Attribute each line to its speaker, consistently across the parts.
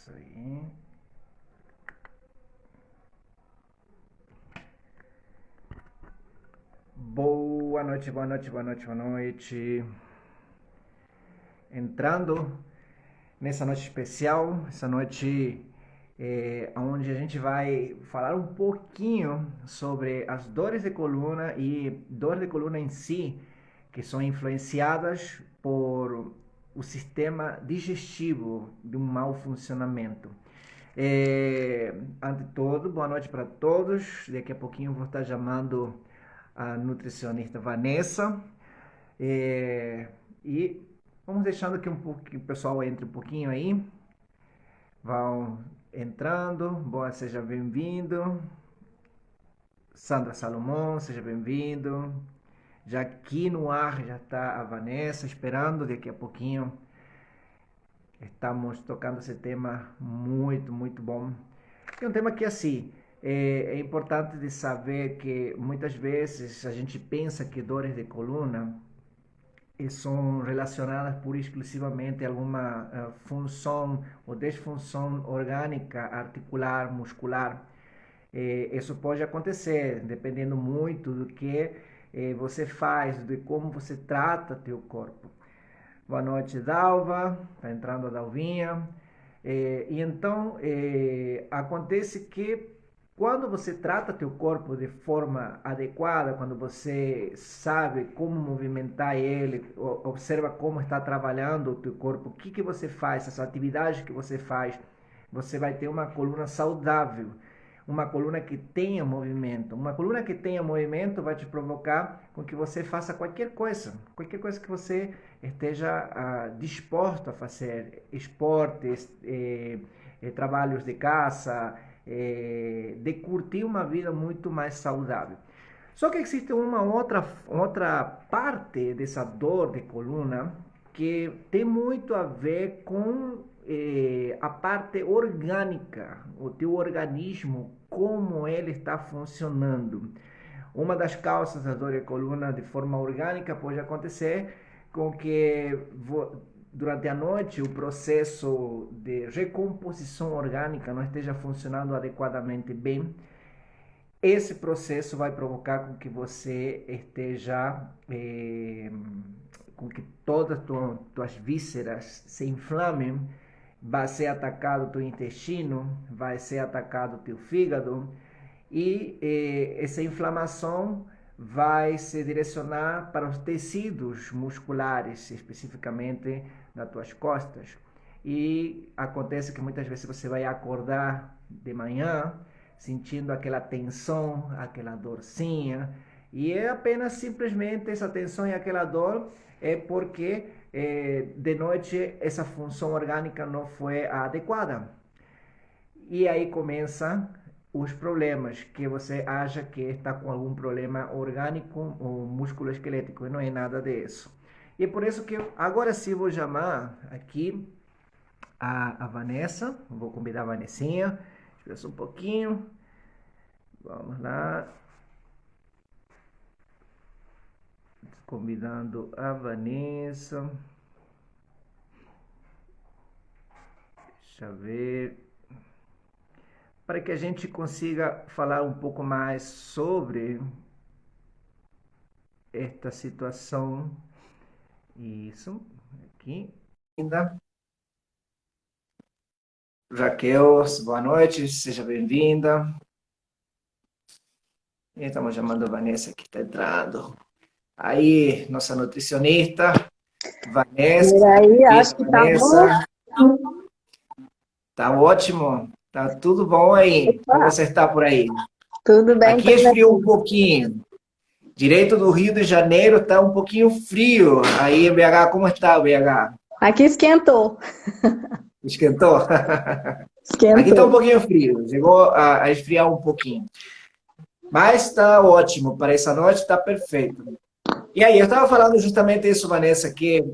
Speaker 1: Isso aí. Boa noite, boa noite, boa noite, boa noite. Entrando nessa noite especial, essa noite onde a gente vai falar um pouquinho sobre as dores de coluna e dores de coluna em si, que são influenciadas por o sistema digestivo de um mau funcionamento. Ante todo, boa noite para todos. Daqui a pouquinho eu vou estar chamando a nutricionista Vanessa. E vamos deixando que o pessoal entre um pouquinho aí. Vão entrando. Boa, seja bem-vindo. Sandra Salomão, seja bem-vindo. Já aqui no ar já está a Vanessa esperando. Daqui a pouquinho estamos tocando esse tema muito, muito bom. É um tema que, assim, é importante de saber que muitas vezes a gente pensa que dores de coluna são relacionadas pura e exclusivamente a alguma função ou desfunção orgânica, articular, muscular. Isso pode acontecer dependendo muito do que você faz, de como você trata teu corpo. Boa noite, Dalva. Está entrando a Dalvinha. E então, acontece que quando você trata teu corpo de forma adequada, quando você sabe como movimentar ele, observa como está trabalhando o teu corpo, o que você faz, as atividades que você vai ter uma coluna saudável, uma coluna que tenha movimento. Uma coluna que tenha movimento vai te provocar com que você faça qualquer coisa que você esteja disposto a fazer, esportes, trabalhos de casa, de curtir uma vida muito mais saudável. Só que existe uma outra parte dessa dor de coluna que tem muito a ver com a parte orgânica, o teu organismo, como ele está funcionando. Uma das causas da dor de coluna de forma orgânica pode acontecer com que durante a noite o processo de recomposição orgânica não esteja funcionando adequadamente bem. Esse processo vai provocar com que você esteja com que todas as tuas vísceras se inflamem, vai ser atacado o teu intestino, vai ser atacado o teu fígado e essa inflamação vai se direcionar para os tecidos musculares, especificamente nas tuas costas. E acontece que muitas vezes você vai acordar de manhã sentindo aquela tensão, aquela dorzinha, e é apenas simplesmente essa tensão e aquela dor é porque de noite essa função orgânica não foi adequada. E aí começa os problemas, que você acha que está com algum problema orgânico ou musculoesquelético, e não é nada disso. E é por isso que agora sim vou chamar aqui a Vanessa, vou convidar a Vanessinha, espera só um pouquinho, vamos lá, convidando a Vanessa, deixa eu ver, para que a gente consiga falar um pouco mais sobre esta situação. Isso, aqui. Ainda. Raquel, boa noite, seja bem-vinda. Estamos chamando a Vanessa que está entrando. Aí, nossa nutricionista, Vanessa.
Speaker 2: E aí, acho que tá bom.
Speaker 1: Tá ótimo, tá tudo bom aí. Como você está por aí?
Speaker 2: Tudo bem
Speaker 1: Aqui
Speaker 2: também.
Speaker 1: esfriou um pouquinho. Direito do Rio de Janeiro está um pouquinho frio. Aí, BH, como está, BH?
Speaker 2: Aqui esquentou.
Speaker 1: Esquentou? Aqui está um
Speaker 2: Esquentou.
Speaker 1: pouquinho frio. Chegou a esfriar um pouquinho. Mas está ótimo. Para essa noite está perfeito. E aí, eu estava falando justamente isso, Vanessa, que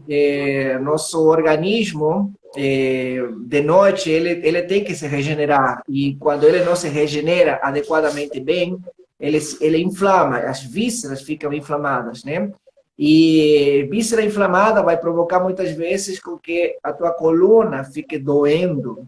Speaker 1: nosso organismo, de noite, ele tem que se regenerar. E quando ele não se regenera adequadamente bem, ele inflama, as vísceras ficam inflamadas, né? E víscera inflamada vai provocar muitas vezes com que a tua coluna fique doendo,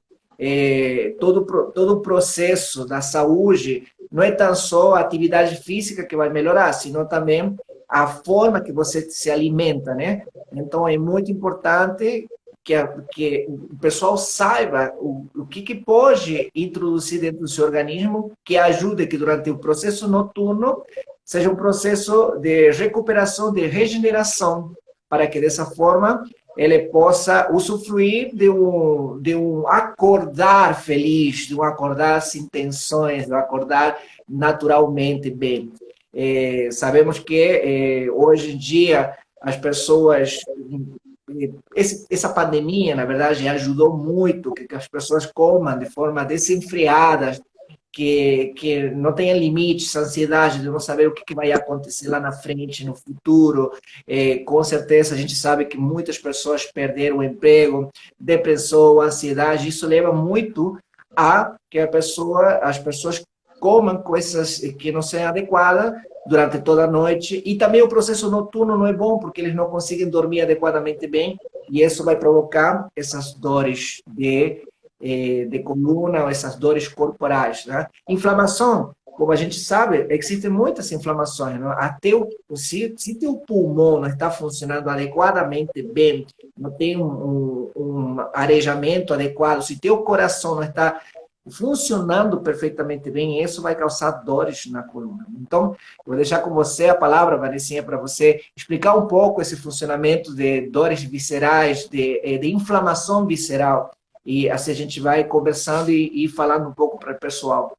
Speaker 1: todo o processo da saúde não é tão só a atividade física que vai melhorar, senão também a forma que você se alimenta, né? Então, é muito importante que o pessoal saiba o que pode introduzir dentro do seu organismo que ajude que durante o processo noturno seja um processo de recuperação, de regeneração, para que dessa forma ele possa usufruir de um acordar feliz, de um acordar sem tensões, de um acordar naturalmente bem. Sabemos que hoje em dia as pessoas essa pandemia, na verdade, ajudou muito que as pessoas comam de forma desenfreada, que não tenha limites, ansiedade de não saber o que vai acontecer lá na frente, no futuro. Com certeza, a gente sabe que muitas pessoas perderam o emprego, depressão, ansiedade. Isso leva muito a que as pessoas comam coisas que não são adequadas durante toda a noite. E também o processo noturno não é bom, porque eles não conseguem dormir adequadamente bem, e isso vai provocar essas dores de coluna, ou essas dores corporais, né? Inflamação, como a gente sabe, existem muitas inflamações, né? Até se teu pulmão não está funcionando adequadamente bem, não tem um arejamento adequado, se teu coração não está funcionando perfeitamente bem, isso vai causar dores na coluna. Então, eu vou deixar com você a palavra, Vanessinha, para você explicar um pouco esse funcionamento de dores viscerais, de inflamação visceral, e assim a gente vai conversando e falando um pouco para o pessoal.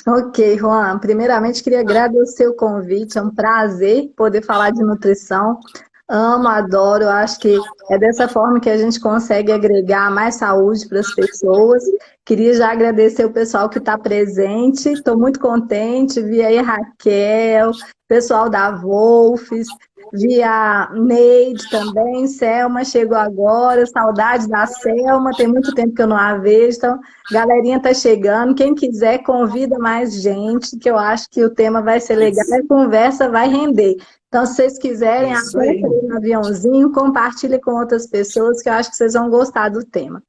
Speaker 2: Ok, Juan. Primeiramente, queria agradecer o convite. É um prazer poder falar de nutrição. Amo, adoro. Eu acho que é dessa forma que a gente consegue agregar mais saúde para as pessoas. Queria já agradecer o pessoal que está presente. Estou muito contente. Vi aí a Raquel, pessoal da Wolfs, vi a Neide também. Selma chegou agora. Saudade da Selma. Tem muito tempo que eu não a vejo. Então, galerinha tá chegando. Quem quiser, convida mais gente, que eu acho que o tema vai ser legal e a conversa vai render. Então, se vocês quiserem,
Speaker 1: Isso aí.
Speaker 2: aperta aí no aviãozinho, compartilhe com outras pessoas, que eu acho que vocês vão gostar do tema.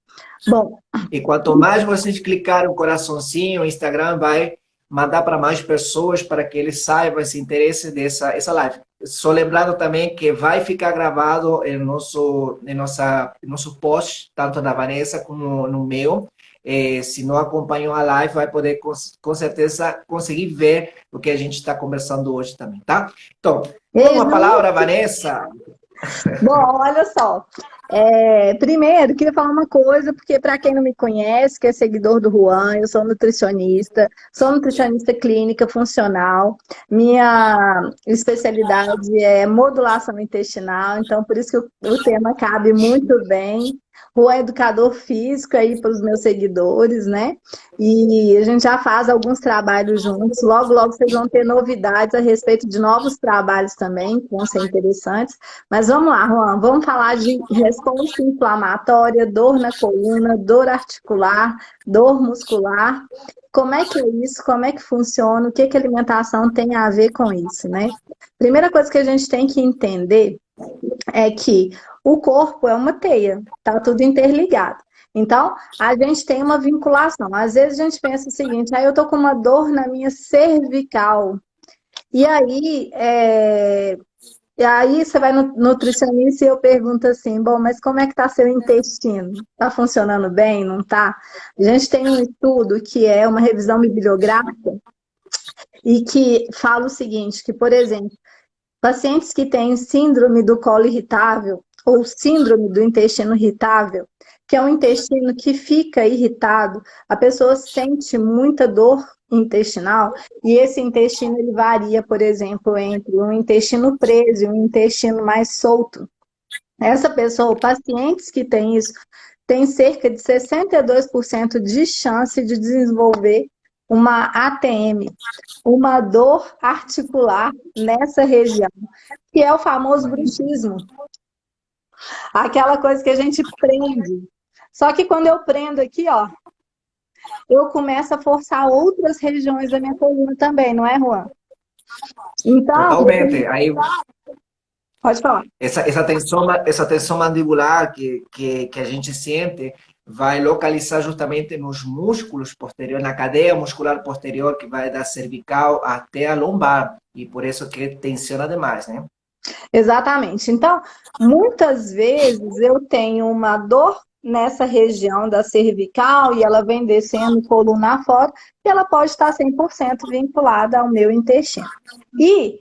Speaker 2: Bom,
Speaker 1: E quanto mais vocês clicarem o coraçãozinho, o Instagram vai mandar para mais pessoas para que eles saibam esse interesse essa live. Só lembrando também que vai ficar gravado em nosso post, tanto da Vanessa como no meu. Se não acompanhou a live, vai poder com certeza conseguir ver o que a gente está conversando hoje também, tá? Então, com a palavra, Vanessa.
Speaker 2: Bom, olha só. Primeiro, queria falar uma coisa, porque para quem não me conhece, que é seguidor do Juan, eu sou nutricionista clínica funcional. Minha especialidade é modulação intestinal, então por isso que o tema cabe muito bem. Juan é educador físico aí para os meus seguidores, né? E a gente já faz alguns trabalhos juntos. Logo, logo vocês vão ter novidades a respeito de novos trabalhos também, que vão ser interessantes. Mas vamos lá, Juan, vamos falar de resposta inflamatória, dor na coluna, dor articular, dor muscular. Como é que é isso? Como é que funciona? O que que a alimentação tem a ver com isso, né? Primeira coisa que a gente tem que entender é que o corpo é uma teia, tá tudo interligado. Então, a gente tem uma vinculação. Às vezes a gente pensa o seguinte, eu tô com uma dor na minha cervical. E aí você vai no nutricionista e eu pergunto assim, bom, mas como é que está seu intestino? Está funcionando bem? Não está? A gente tem um estudo que é uma revisão bibliográfica e que fala o seguinte, que, por exemplo, pacientes que têm síndrome do colo irritável ou síndrome do intestino irritável, que é um intestino que fica irritado, a pessoa sente muita dor intestinal, e esse intestino ele varia, por exemplo, entre um intestino preso e um intestino mais solto. Essa pessoa, pacientes que têm isso, tem cerca de 62% de chance de desenvolver uma ATM, uma dor articular nessa região, que é o famoso bruxismo. Aquela coisa que a gente prende. Só que quando eu prendo aqui, ó, eu começo a forçar outras regiões da minha coluna também, não é, Juan? Então,
Speaker 1: Totalmente. Aí,
Speaker 2: pode falar.
Speaker 1: essa tensão mandibular que a gente sente vai localizar justamente nos músculos posteriores, na cadeia muscular posterior que vai da cervical até a lombar, e por isso que tensiona demais, né?
Speaker 2: Exatamente. Então, muitas vezes eu tenho uma dor nessa região da cervical e ela vem descendo coluna fora e ela pode estar 100% vinculada ao meu intestino. E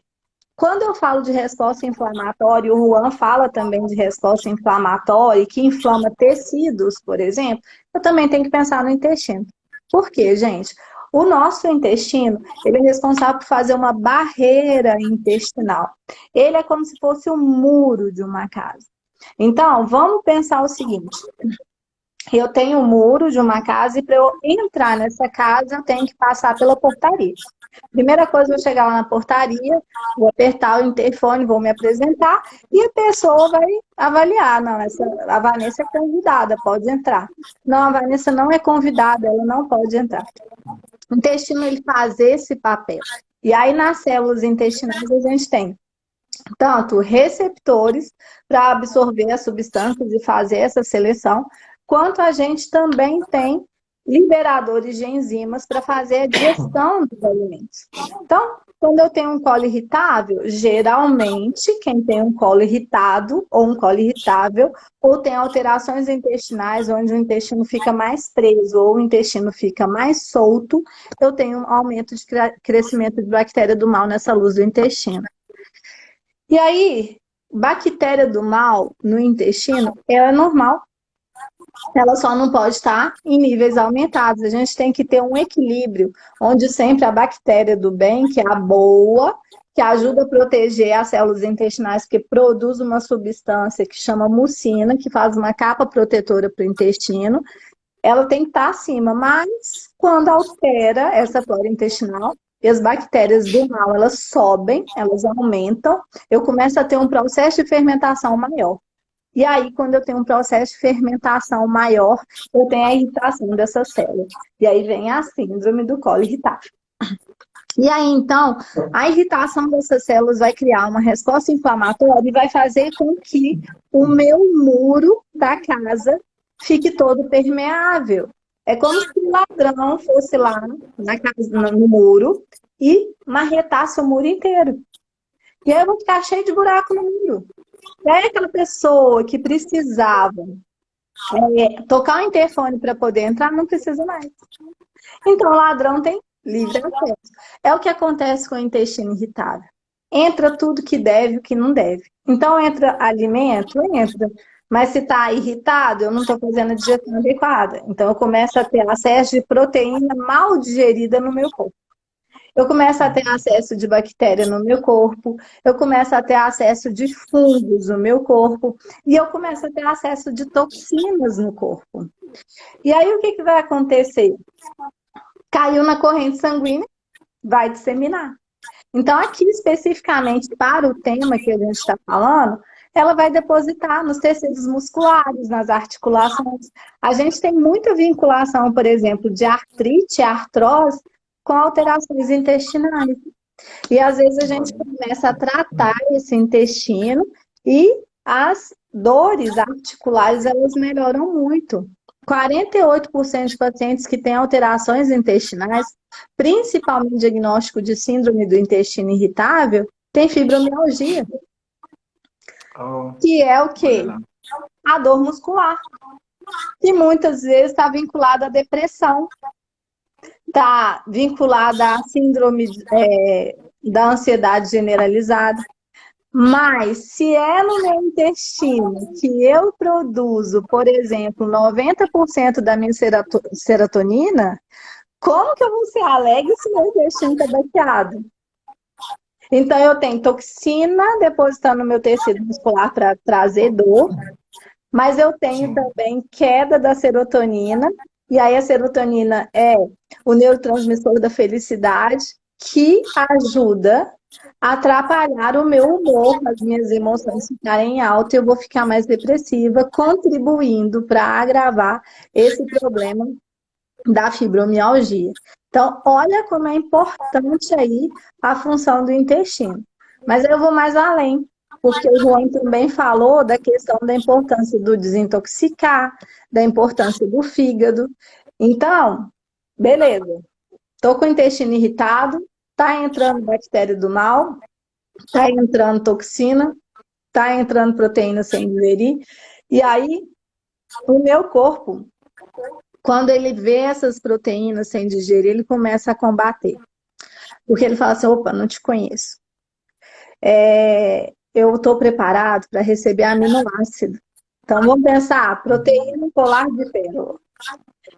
Speaker 2: quando eu falo de resposta inflamatória, o Juan fala também de resposta inflamatória, que inflama tecidos, por exemplo, eu também tenho que pensar no intestino. Por quê, gente? O nosso intestino, ele é responsável por fazer uma barreira intestinal. Ele é como se fosse um muro de uma casa. Então, vamos pensar o seguinte: eu tenho um muro de uma casa e para eu entrar nessa casa eu tenho que passar pela portaria. Primeira coisa, eu vou chegar lá na portaria, vou apertar o interfone, vou me apresentar e a pessoa vai avaliar. Não, a Vanessa é convidada, pode entrar. Não, a Vanessa não é convidada, ela não pode entrar. O intestino, ele faz esse papel. E aí, nas células intestinais, a gente tem tanto receptores para absorver as substâncias e fazer essa seleção, quanto a gente também tem liberadores de enzimas para fazer a digestão dos alimentos. Então, quando eu tenho um colo irritável, geralmente quem tem um colo irritado ou um colo irritável, ou tem alterações intestinais, onde o intestino fica mais preso ou o intestino fica mais solto, eu tenho um aumento de crescimento de bactéria do mal nessa luz do intestino. E aí, bactéria do mal no intestino, ela é normal. Ela só não pode estar em níveis aumentados. A gente tem que ter um equilíbrio, onde sempre a bactéria do bem, que é a boa, que ajuda a proteger as células intestinais, que produz uma substância que chama mucina, que faz uma capa protetora para o intestino, ela tem que estar acima. Mas, quando altera essa flora intestinal, e as bactérias do mal, elas sobem, elas aumentam, eu começo a ter um processo de fermentação maior. E aí, quando eu tenho um processo de fermentação maior, eu tenho a irritação dessa célula. E aí vem a síndrome do colo irritável. E aí, então, a irritação dessas células vai criar uma resposta inflamatória e vai fazer com que o meu muro da casa fique todo permeável. É como se o ladrão fosse lá na casa, no muro e marretasse o muro inteiro. E aí eu vou ficar cheio de buraco no muro. E aí aquela pessoa que precisava tocar o interfone para poder entrar, não precisa mais. Então o ladrão tem livre acesso. É o que acontece com o intestino irritável. Entra tudo que deve e o que não deve. Então entra alimento, entra. Mas se está irritado, eu não estou fazendo a digestão adequada. Então eu começo a ter acesso de proteína mal digerida no meu corpo. Eu começo a ter acesso de bactéria no meu corpo, eu começo a ter acesso de fungos no meu corpo, e eu começo a ter acesso de toxinas no corpo. E aí o que vai acontecer? Caiu na corrente sanguínea, vai disseminar. Então, aqui especificamente para o tema que a gente está falando, ela vai depositar nos tecidos musculares, nas articulações. A gente tem muita vinculação, por exemplo, de artrite, artrose, com alterações intestinais. E às vezes a gente começa a tratar esse intestino e as dores articulares, elas melhoram muito. 48% de pacientes que têm alterações intestinais, principalmente diagnóstico de síndrome do intestino irritável, tem fibromialgia. Que é o quê? A dor muscular. Que muitas vezes está vinculada à depressão. Está vinculada à síndrome da ansiedade generalizada. Mas se é no meu intestino que eu produzo, por exemplo, 90% da minha serotonina, como que eu vou ser alegre se meu intestino está baqueado? Então eu tenho toxina depositando no meu tecido muscular para trazer dor, mas eu tenho também queda da serotonina, e aí a serotonina é o neurotransmissor da felicidade, que ajuda a atrapalhar o meu humor, as minhas emoções ficarem altas, eu vou ficar mais depressiva, contribuindo para agravar esse problema da fibromialgia. Então, olha como é importante aí a função do intestino. Mas eu vou mais além. porque o Juan também falou da questão da importância do desintoxicar, da importância do fígado. Então, beleza, tô com o intestino irritado, tá entrando bactéria do mal, tá entrando toxina, tá entrando proteína sem digerir, e aí o meu corpo, quando ele vê essas proteínas sem digerir, ele começa a combater. Porque ele fala assim, opa, não te conheço. Eu estou preparado para receber aminoácido. Então, vamos pensar, proteína polar de pérola.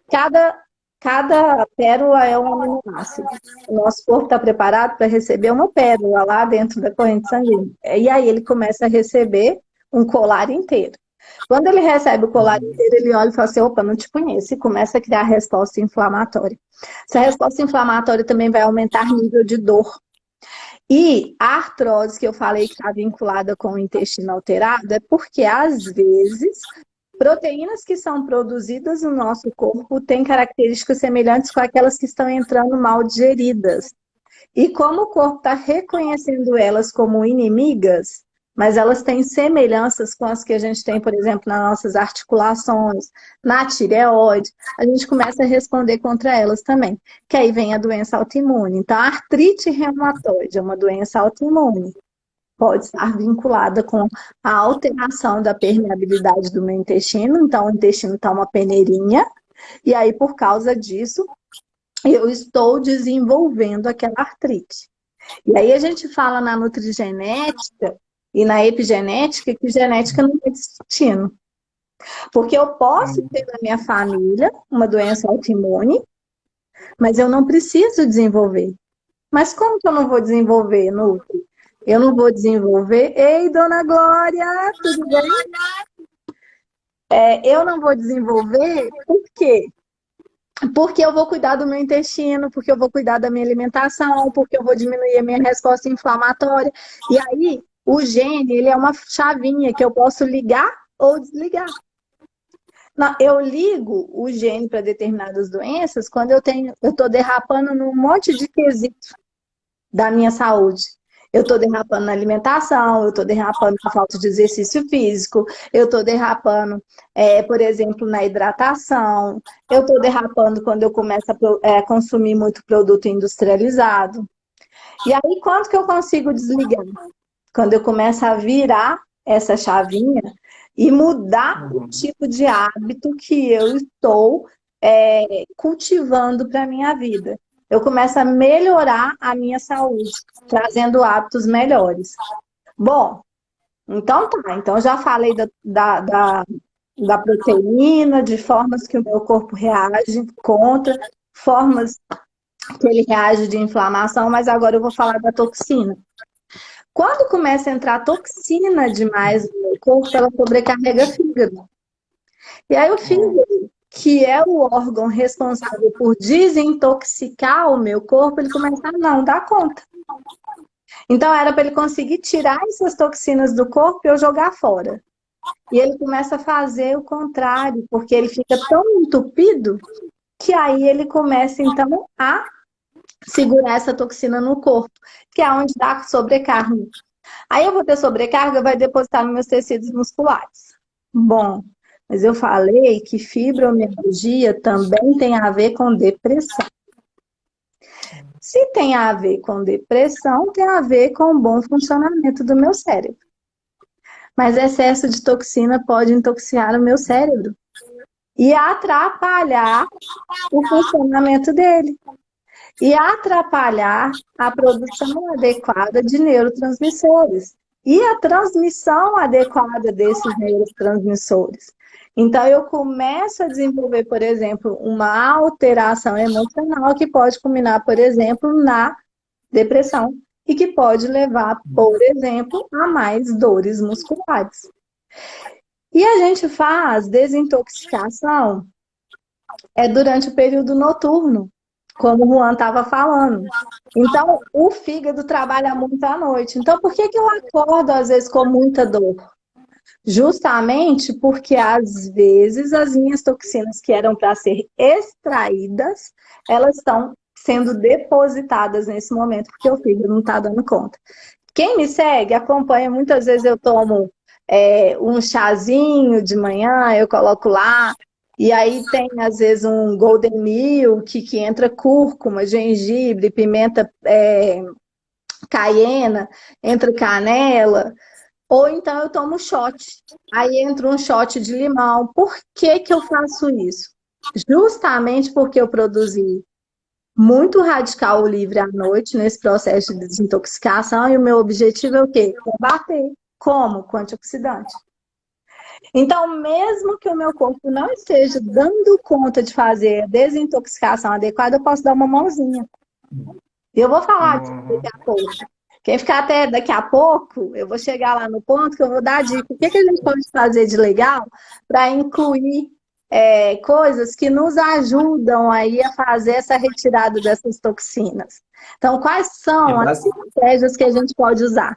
Speaker 2: Cada pérola é um aminoácido. O nosso corpo está preparado para receber uma pérola lá dentro da corrente sanguínea. E aí ele começa a receber um colar inteiro. Quando ele recebe o colar inteiro, ele olha e fala assim, opa, não te conheço, e começa a criar resposta inflamatória. Essa resposta inflamatória também vai aumentar o nível de dor. E a artrose, que eu falei que está vinculada com o intestino alterado, é porque, às vezes, proteínas que são produzidas no nosso corpo têm características semelhantes com aquelas que estão entrando mal digeridas. E como o corpo está reconhecendo elas como inimigas, mas elas têm semelhanças com as que a gente tem, por exemplo, nas nossas articulações, na tireoide, a gente começa a responder contra elas também. Que aí vem a doença autoimune. Então, a artrite reumatoide é uma doença autoimune. Pode estar vinculada com a alteração da permeabilidade do meu intestino. Então, o intestino está uma peneirinha. E aí, por causa disso, eu estou desenvolvendo aquela artrite. E aí a gente fala na nutrigenética e na epigenética que genética não é destino. Porque eu posso ter na minha família uma doença autoimune, mas eu não preciso desenvolver. Mas como que eu não vou desenvolver, Nutri? Eu não vou desenvolver... Ei, dona Glória, tudo bem? Eu não vou desenvolver por quê? Porque eu vou cuidar do meu intestino, porque eu vou cuidar da minha alimentação, porque eu vou diminuir a minha resposta inflamatória. E aí, o gene, ele é uma chavinha que eu posso ligar ou desligar. Eu ligo o gene para determinadas doenças quando eu estou derrapando num monte de quesito da minha saúde. Eu estou derrapando na alimentação, eu estou derrapando na falta de exercício físico, eu estou derrapando, por exemplo, na hidratação, eu estou derrapando quando eu começo a consumir muito produto industrializado. E aí, quando que eu consigo desligar? Quando eu começo a virar essa chavinha e mudar o tipo de hábito que eu estou cultivando para a minha vida. Eu começo a melhorar a minha saúde, trazendo hábitos melhores. Bom, então tá. Então já falei da proteína, de formas que o meu corpo reage contra, formas que ele reage de inflamação, mas agora eu vou falar da toxina. Quando começa a entrar toxina demais no meu corpo, ela sobrecarrega o fígado. E aí o fígado, que é o órgão responsável por desintoxicar o meu corpo, ele começa a não dar conta. Então era para ele conseguir tirar essas toxinas do corpo e eu jogar fora. E ele começa a fazer o contrário, porque ele fica tão entupido que aí ele começa então a segurar essa toxina no corpo, que é onde dá sobrecarga. Aí eu vou ter sobrecarga, vai depositar nos meus tecidos musculares. Bom, mas eu falei que fibromialgia também tem a ver com depressão. Se tem a ver com depressão, tem a ver com o bom funcionamento do meu cérebro. Mas excesso de toxina pode intoxicar o meu cérebro e atrapalhar o funcionamento dele. E atrapalhar a produção adequada de neurotransmissores e a transmissão adequada desses neurotransmissores. Então, eu começo a desenvolver, por exemplo, uma alteração emocional que pode culminar, por exemplo, na depressão e que pode levar, por exemplo, a mais dores musculares. E a gente faz desintoxicação durante o período noturno, como o Juan estava falando. Então, o fígado trabalha muito à noite. Então, por que eu acordo, às vezes, com muita dor? Justamente porque, às vezes, as minhas toxinas que eram para ser extraídas, elas estão sendo depositadas nesse momento, porque o fígado não está dando conta. Quem me segue, acompanha, muitas vezes eu tomo um chazinho de manhã, eu coloco lá, e aí tem às vezes um Golden Milk, que entra cúrcuma, gengibre, pimenta caiena, entra canela, ou então eu tomo shot. Aí entra um shot de limão. Por que que eu faço isso? Justamente porque eu produzi muito radical livre à noite nesse processo de desintoxicação e o meu objetivo é o quê? Combater. Como? Com antioxidante. Então, mesmo que o meu corpo não esteja dando conta de fazer a desintoxicação adequada, eu posso dar uma mãozinha. Eu vou falar disso daqui a pouco. Quem ficar até daqui a pouco, eu vou chegar lá no ponto que eu vou dar a dica. O que a gente pode fazer de legal para incluir coisas que nos ajudam aí a fazer essa retirada dessas toxinas. Então, quais
Speaker 1: É,
Speaker 2: são as estratégias que a gente pode usar?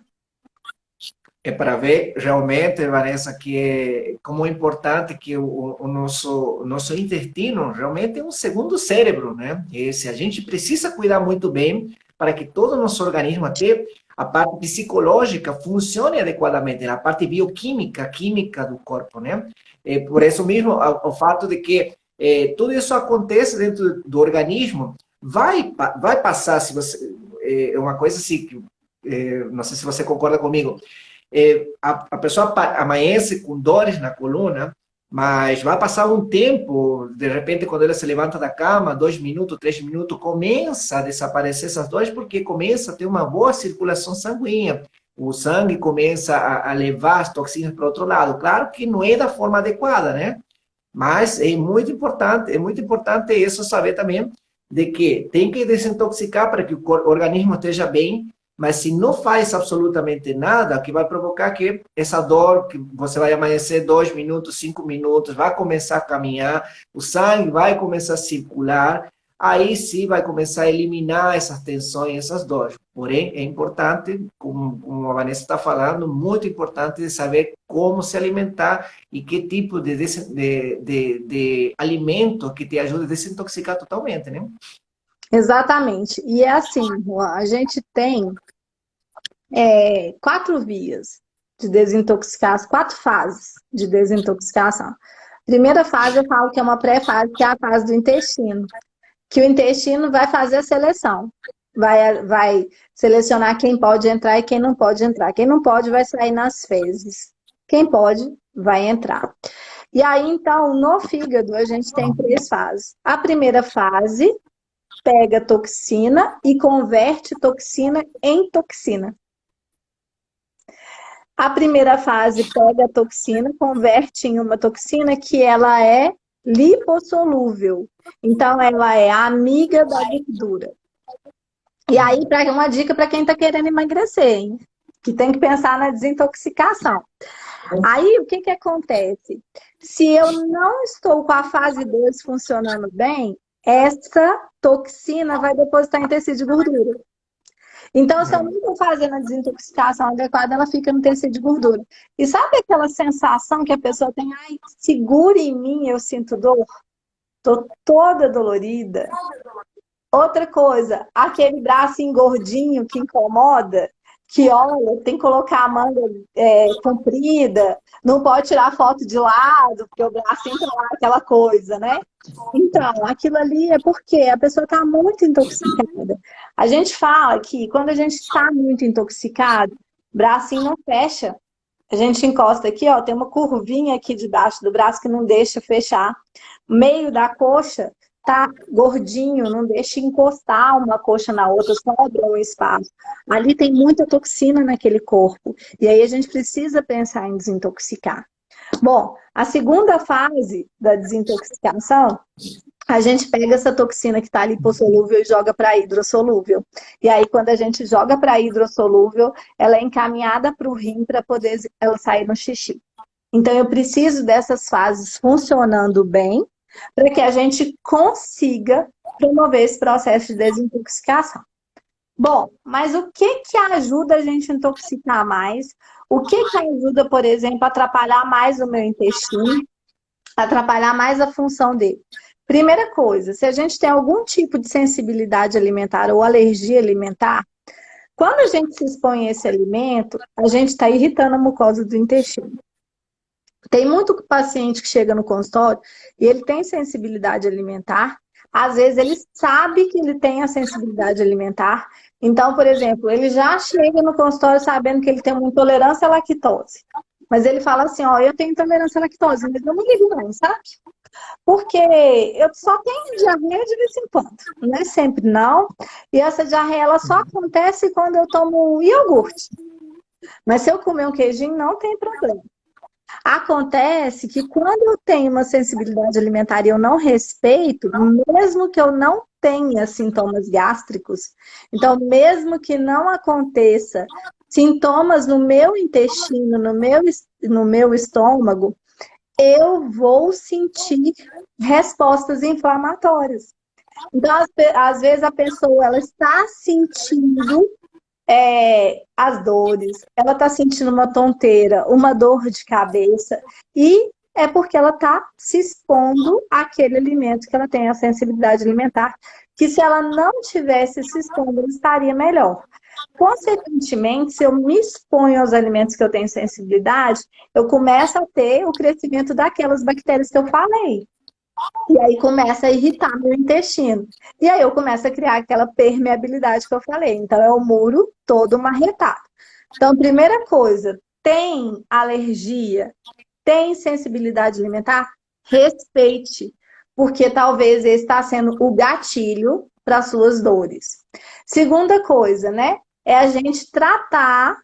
Speaker 1: é para ver realmente, Vanessa, que é como é importante que o nosso intestino realmente é um segundo cérebro, né? E se a gente precisa cuidar muito bem para que todo o nosso organismo, até a parte psicológica, funcione adequadamente, a parte bioquímica, química do corpo, né? É por isso mesmo, o fato de que tudo isso acontece dentro do organismo, vai passar, se você, é uma coisa assim, não sei se você concorda comigo, a pessoa amanhece com dores na coluna, mas vai passar um tempo, de repente, quando ela se levanta da cama, 2 minutos, 3 minutos, começa a desaparecer essas dores, porque começa a ter uma boa circulação sanguínea. O sangue começa a levar as toxinas para o outro lado. Claro que não é da forma adequada, né? Mas é muito importante isso saber também de que tem que desintoxicar para que o organismo esteja bem, mas se não faz absolutamente nada, que vai provocar que essa dor, que você vai amanhecer 2 minutos, 5 minutos, vai começar a caminhar, o sangue vai começar a circular, aí sim vai começar a eliminar essas tensões, essas dores. Porém, é importante, como a Vanessa está falando, muito importante de saber como se alimentar e que tipo de alimento que te ajuda a desintoxicar totalmente, né?
Speaker 2: Exatamente. E é assim, Juan, a gente tem 4 vias de desintoxicação, 4 fases de desintoxicação. Primeira fase, eu falo que é uma pré-fase, que é a fase do intestino, que o intestino vai fazer a seleção. Vai selecionar quem pode entrar e quem não pode entrar. Quem não pode vai sair nas fezes. Quem pode vai entrar. E aí, então, no fígado, a gente tem 3 fases. A primeira fase pega toxina e converte toxina em toxina. A primeira fase pega a toxina, converte em uma toxina que ela é lipossolúvel. Então, ela é amiga da gordura. E aí, uma dica para quem está querendo emagrecer, hein? Que tem que pensar na desintoxicação. Aí, o que que acontece? Se eu não estou com a fase 2 funcionando bem, essa toxina vai depositar em tecido de gordura. Então, se eu não estou fazendo a desintoxicação adequada, ela fica no tecido de gordura. E sabe aquela sensação que a pessoa tem? Ai, segura em mim, eu sinto dor. Tô toda dolorida. Outra coisa, aquele braço engordinho que incomoda, que olha, tem que colocar a manga comprida, não pode tirar foto de lado, porque o braço entra lá, aquela coisa, né? Então, aquilo ali é porque a pessoa está muito intoxicada. A gente fala que quando a gente está muito intoxicado, o bracinho não fecha. A gente encosta aqui, ó, tem uma curvinha aqui debaixo do braço que não deixa fechar. O meio da coxa tá gordinho, não deixa encostar uma coxa na outra, sobra um espaço. Ali tem muita toxina naquele corpo. E aí a gente precisa pensar em desintoxicar. Bom, a segunda fase da desintoxicação, a gente pega essa toxina que está lipossolúvel e joga para hidrossolúvel. E aí, quando a gente joga para hidrossolúvel, ela é encaminhada para o rim para poder ela sair no xixi. Então, eu preciso dessas fases funcionando bem para que a gente consiga promover esse processo de desintoxicação. Bom, mas o que que ajuda a gente a intoxicar mais? O que que ajuda, por exemplo, a atrapalhar mais o meu intestino, atrapalhar mais a função dele? Primeira coisa, se a gente tem algum tipo de sensibilidade alimentar ou alergia alimentar, Quando a gente se expõe a esse alimento, a gente está irritando a mucosa do intestino. Tem muito paciente que chega no consultório e ele tem sensibilidade alimentar. Às vezes ele sabe que ele tem a sensibilidade alimentar. Então, por exemplo, ele já chega no consultório sabendo que ele tem uma intolerância à lactose. Mas ele fala assim, ó, eu tenho intolerância à lactose, mas eu não ligo não, sabe? Porque eu só tenho diarreia de vez em quando, não é sempre não. E essa diarreia ela só acontece quando eu tomo iogurte. Mas se eu comer um queijinho, não tem problema. Acontece que quando eu tenho uma sensibilidade alimentar e eu não respeito, mesmo que eu não tenha sintomas gástricos, então mesmo que não aconteça sintomas no meu intestino, no meu estômago, eu vou sentir respostas inflamatórias. Então, às vezes a pessoa ela está sentindo as dores, ela está sentindo uma tonteira, uma dor de cabeça, e é porque ela está se expondo àquele alimento que ela tem a sensibilidade alimentar, que se ela não tivesse se expondo, ela estaria melhor. Consequentemente, se eu me exponho aos alimentos que eu tenho sensibilidade, eu começo a ter o crescimento daquelas bactérias que eu falei. E aí começa a irritar meu intestino. E aí eu começo a criar aquela permeabilidade que eu falei. Então é o muro todo marretado. Então, primeira coisa, tem alergia, tem sensibilidade alimentar? Respeite, porque talvez esse está sendo o gatilho para as suas dores. Segunda coisa, né? É a gente tratar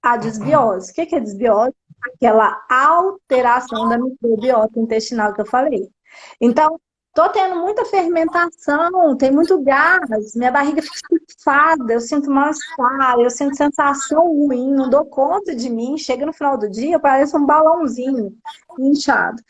Speaker 2: a desbiose. O que é desbiose? Aquela alteração da microbiota intestinal que eu falei. Então, tô tendo muita fermentação, tem muito gás, minha barriga fica estufada, eu sinto mal-estar, eu sinto sensação ruim, não dou conta de mim, chega no final do dia, parece um balãozinho inchado.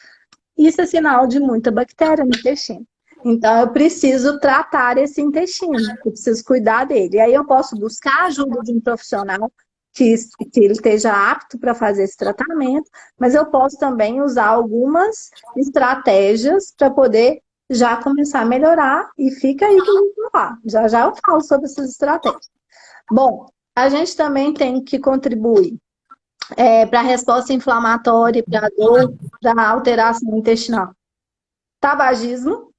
Speaker 2: Isso é sinal de muita bactéria no intestino. Então, eu preciso tratar esse intestino, eu preciso cuidar dele. E aí eu posso buscar a ajuda de um profissional que ele esteja apto para fazer esse tratamento, mas eu posso também usar algumas estratégias para poder já começar a melhorar e fica aí comigo lá. Já já eu falo sobre essas estratégias. Bom, a gente também tem que contribuir para a resposta inflamatória, para a dor, para a alteração intestinal. Tabagismo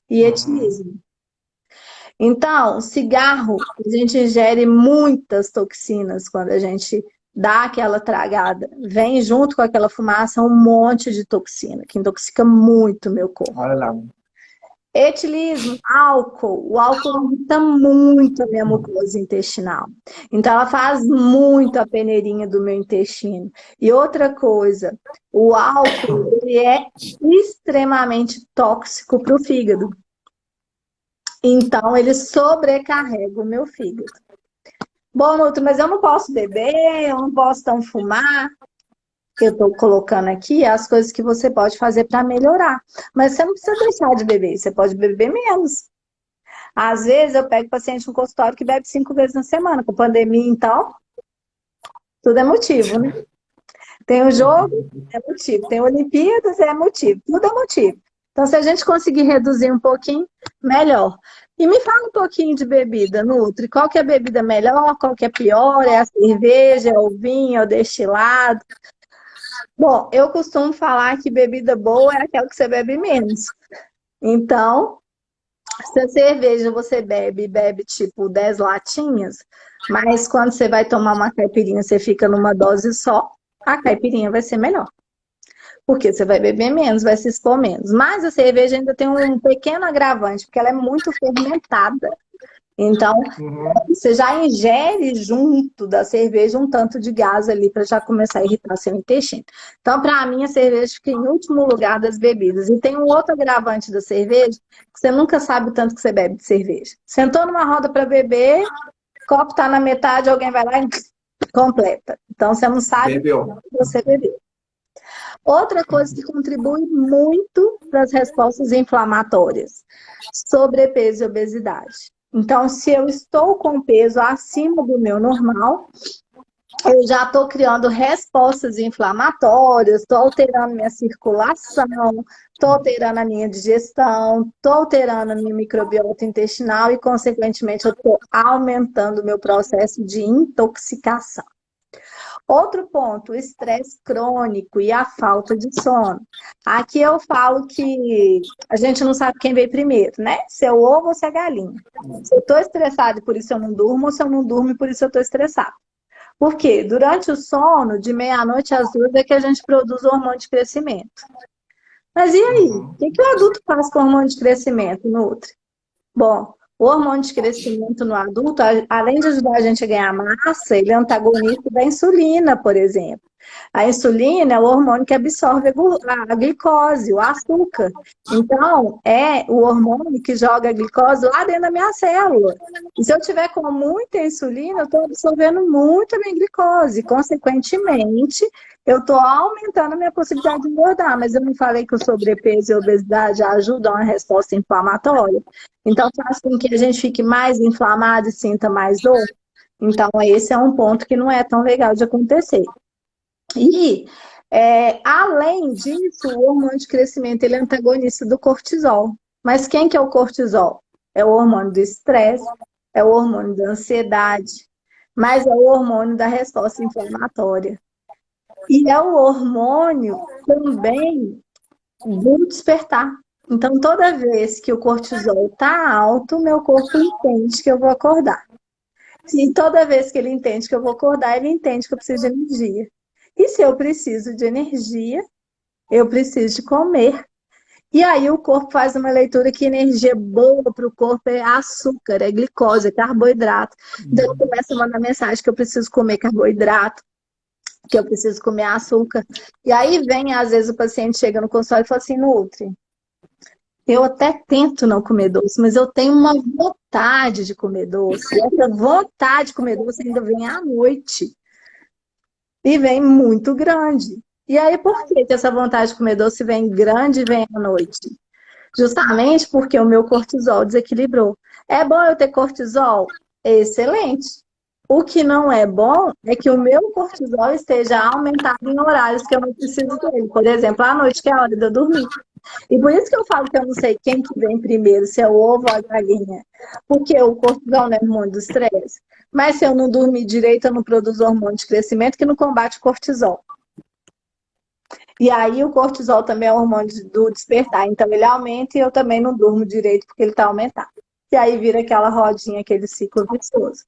Speaker 2: e etilismo. Então, cigarro, a gente ingere muitas toxinas quando a gente dá aquela tragada. Vem junto com aquela fumaça um monte de toxina, que intoxica muito o meu corpo.
Speaker 1: Olha lá.
Speaker 2: Etilismo, álcool. O álcool irrita muito a minha mucosa intestinal. Então, ela faz muito a peneirinha do meu intestino. E outra coisa, o álcool, ele é extremamente tóxico para o fígado. Então, ele sobrecarrega o meu fígado. Bom, Nutri, mas eu não posso beber, eu não posso então fumar. Eu estou colocando aqui as coisas que você pode fazer para melhorar. Mas você não precisa deixar de beber, você pode beber menos. Às vezes eu pego paciente no consultório que bebe 5 vezes na semana. Com a pandemia, então, tudo é motivo, né? Tem o jogo, é motivo. Tem Olimpíadas, é motivo. Tudo é motivo. Então, se a gente conseguir reduzir um pouquinho, melhor. E me fala um pouquinho de bebida, Nutri. Qual que é a bebida melhor? Qual que é pior? É a cerveja, é o vinho, é o destilado? Bom, eu costumo falar que bebida boa é aquela que você bebe menos. Então, se a cerveja você bebe tipo 10 latinhas, mas quando você vai tomar uma caipirinha, você fica numa dose só, a caipirinha vai ser melhor. Porque você vai beber menos, vai se expor menos. Mas a cerveja ainda tem um pequeno agravante, porque ela é muito fermentada. Então, você já ingere junto da cerveja um tanto de gás ali para já começar a irritar seu intestino. Então, para mim, a cerveja fica em último lugar das bebidas. E tem um outro agravante da cerveja, que você nunca sabe o tanto que você bebe de cerveja. Sentou numa roda para beber, o copo está na metade, alguém vai lá e completa. Então, você não sabe o que você bebeu. Outra coisa que contribui muito para as respostas inflamatórias, sobrepeso e obesidade. Então, se eu estou com peso acima do meu normal, eu já estou criando respostas inflamatórias, estou alterando minha circulação, estou alterando a minha digestão, estou alterando a minha microbiota intestinal e, consequentemente, eu estou aumentando o meu processo de intoxicação. Outro ponto, o estresse crônico e a falta de sono. Aqui eu falo que a gente não sabe quem veio primeiro, né? Se é o ovo ou se é a galinha. Se eu estou estressado e por isso eu não durmo, ou se eu não durmo e por isso eu estou estressado. Por quê? Durante o sono, de meia-noite às 2, é que a gente produz o hormônio de crescimento. Mas e aí? O
Speaker 1: Uhum.
Speaker 2: que o adulto faz com o hormônio de crescimento, Nutri? Bom, o hormônio de crescimento no adulto, além de ajudar a gente a ganhar massa, ele é antagonista da insulina, por exemplo. A insulina é o hormônio que absorve a glicose, o açúcar. Então, é o hormônio que joga a glicose lá dentro da minha célula. E se eu tiver com muita insulina, eu estou absorvendo muito a minha glicose. Consequentemente, eu estou aumentando a minha possibilidade de engordar. Mas eu não falei que o sobrepeso e a obesidade ajudam a resposta inflamatória? Então, faz com que a gente fique mais inflamado e sinta mais dor. Então, esse é um ponto que não é tão legal de acontecer. E, além disso, o hormônio de crescimento ele é antagonista do cortisol. Mas quem que é o cortisol? É o hormônio do estresse, é o hormônio da ansiedade, mas é o hormônio da resposta inflamatória. E é o hormônio também do despertar. Então, toda vez que o cortisol está alto, meu corpo entende que eu vou acordar. E toda vez que ele entende que eu vou acordar, ele entende que eu preciso de energia. E se eu preciso de energia, eu preciso de comer. E aí o corpo faz uma leitura que energia boa para o corpo é açúcar, é glicose, é carboidrato. Então ele começa a mandar mensagem que eu preciso comer carboidrato, que eu preciso comer açúcar. E aí vem, às vezes, o paciente chega no consultório e fala assim, Nutri, eu até tento não comer doce, mas eu tenho uma vontade de comer doce. E essa vontade de comer doce ainda vem à noite. E vem muito grande. E aí, por que essa vontade de comer doce vem grande e vem à noite? Justamente porque o meu cortisol desequilibrou. É bom eu ter cortisol? Excelente. O que não é bom é que o meu cortisol esteja aumentado em horários que eu não preciso dele. Por exemplo, à noite, que é a hora de eu dormir. E por isso que eu falo que eu não sei quem que vem primeiro, se é o ovo ou a galinha. Porque o cortisol não é hormônio do estresse. Mas se eu não dormir direito, eu não produzo hormônio de crescimento que não combate o cortisol. E aí o cortisol também é hormônio do despertar. Então ele aumenta e eu também não durmo direito porque ele está aumentado. E aí vira aquela rodinha, aquele ciclo vicioso.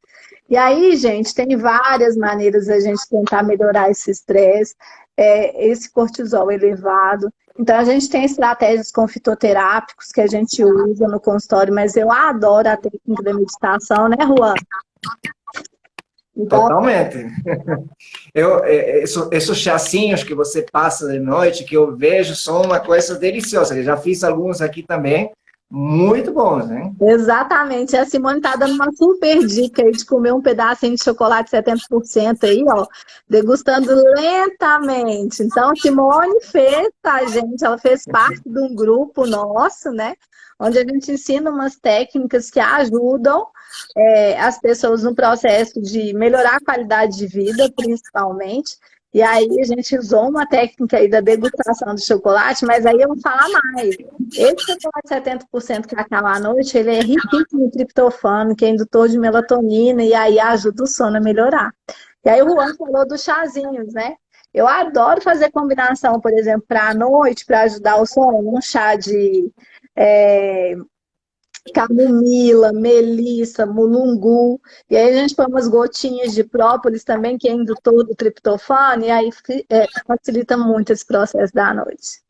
Speaker 2: E aí, gente, tem várias maneiras da gente tentar melhorar esse estresse, esse cortisol elevado. Então, a gente tem estratégias com fitoterápicos que a gente usa no consultório, mas eu adoro a técnica da meditação, né, Juan? Então,
Speaker 1: Totalmente. Esses chacinhos que você passa de noite, que eu vejo, são uma coisa deliciosa. Eu já fiz alguns aqui também, muito bons, né?
Speaker 2: exatamente. A Simone tá dando uma super dica aí de comer um pedacinho de chocolate 70% aí, ó, degustando lentamente. Então, Simone fez, tá, gente? Ela fez parte de um grupo nosso, né? Onde a gente ensina umas técnicas que ajudam as pessoas no processo de melhorar a qualidade de vida, principalmente. E aí a gente usou uma técnica aí da degustação do chocolate, mas aí eu vou falar mais. Esse chocolate 70% que acaba à noite, ele é riquíssimo em triptofano, que é indutor de melatonina, e aí ajuda o sono a melhorar. E aí o Juan falou dos chazinhos, né? Eu adoro fazer combinação, por exemplo, para a noite, para ajudar o sono, um chá de camomila, melissa, mulungu, e aí a gente põe umas gotinhas de própolis também, que é indutor do triptofano, e aí facilita muito esse processo da noite.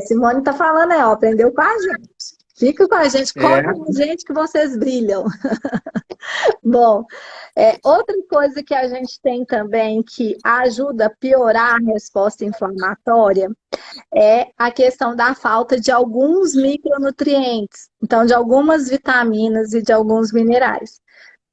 Speaker 2: Simone tá falando, ó, aprendeu com a gente. Fica com a gente, conta com a gente que vocês brilham. Bom, outra coisa que a gente tem também que ajuda a piorar a resposta inflamatória é a questão da falta de alguns micronutrientes, então de algumas vitaminas e de alguns minerais.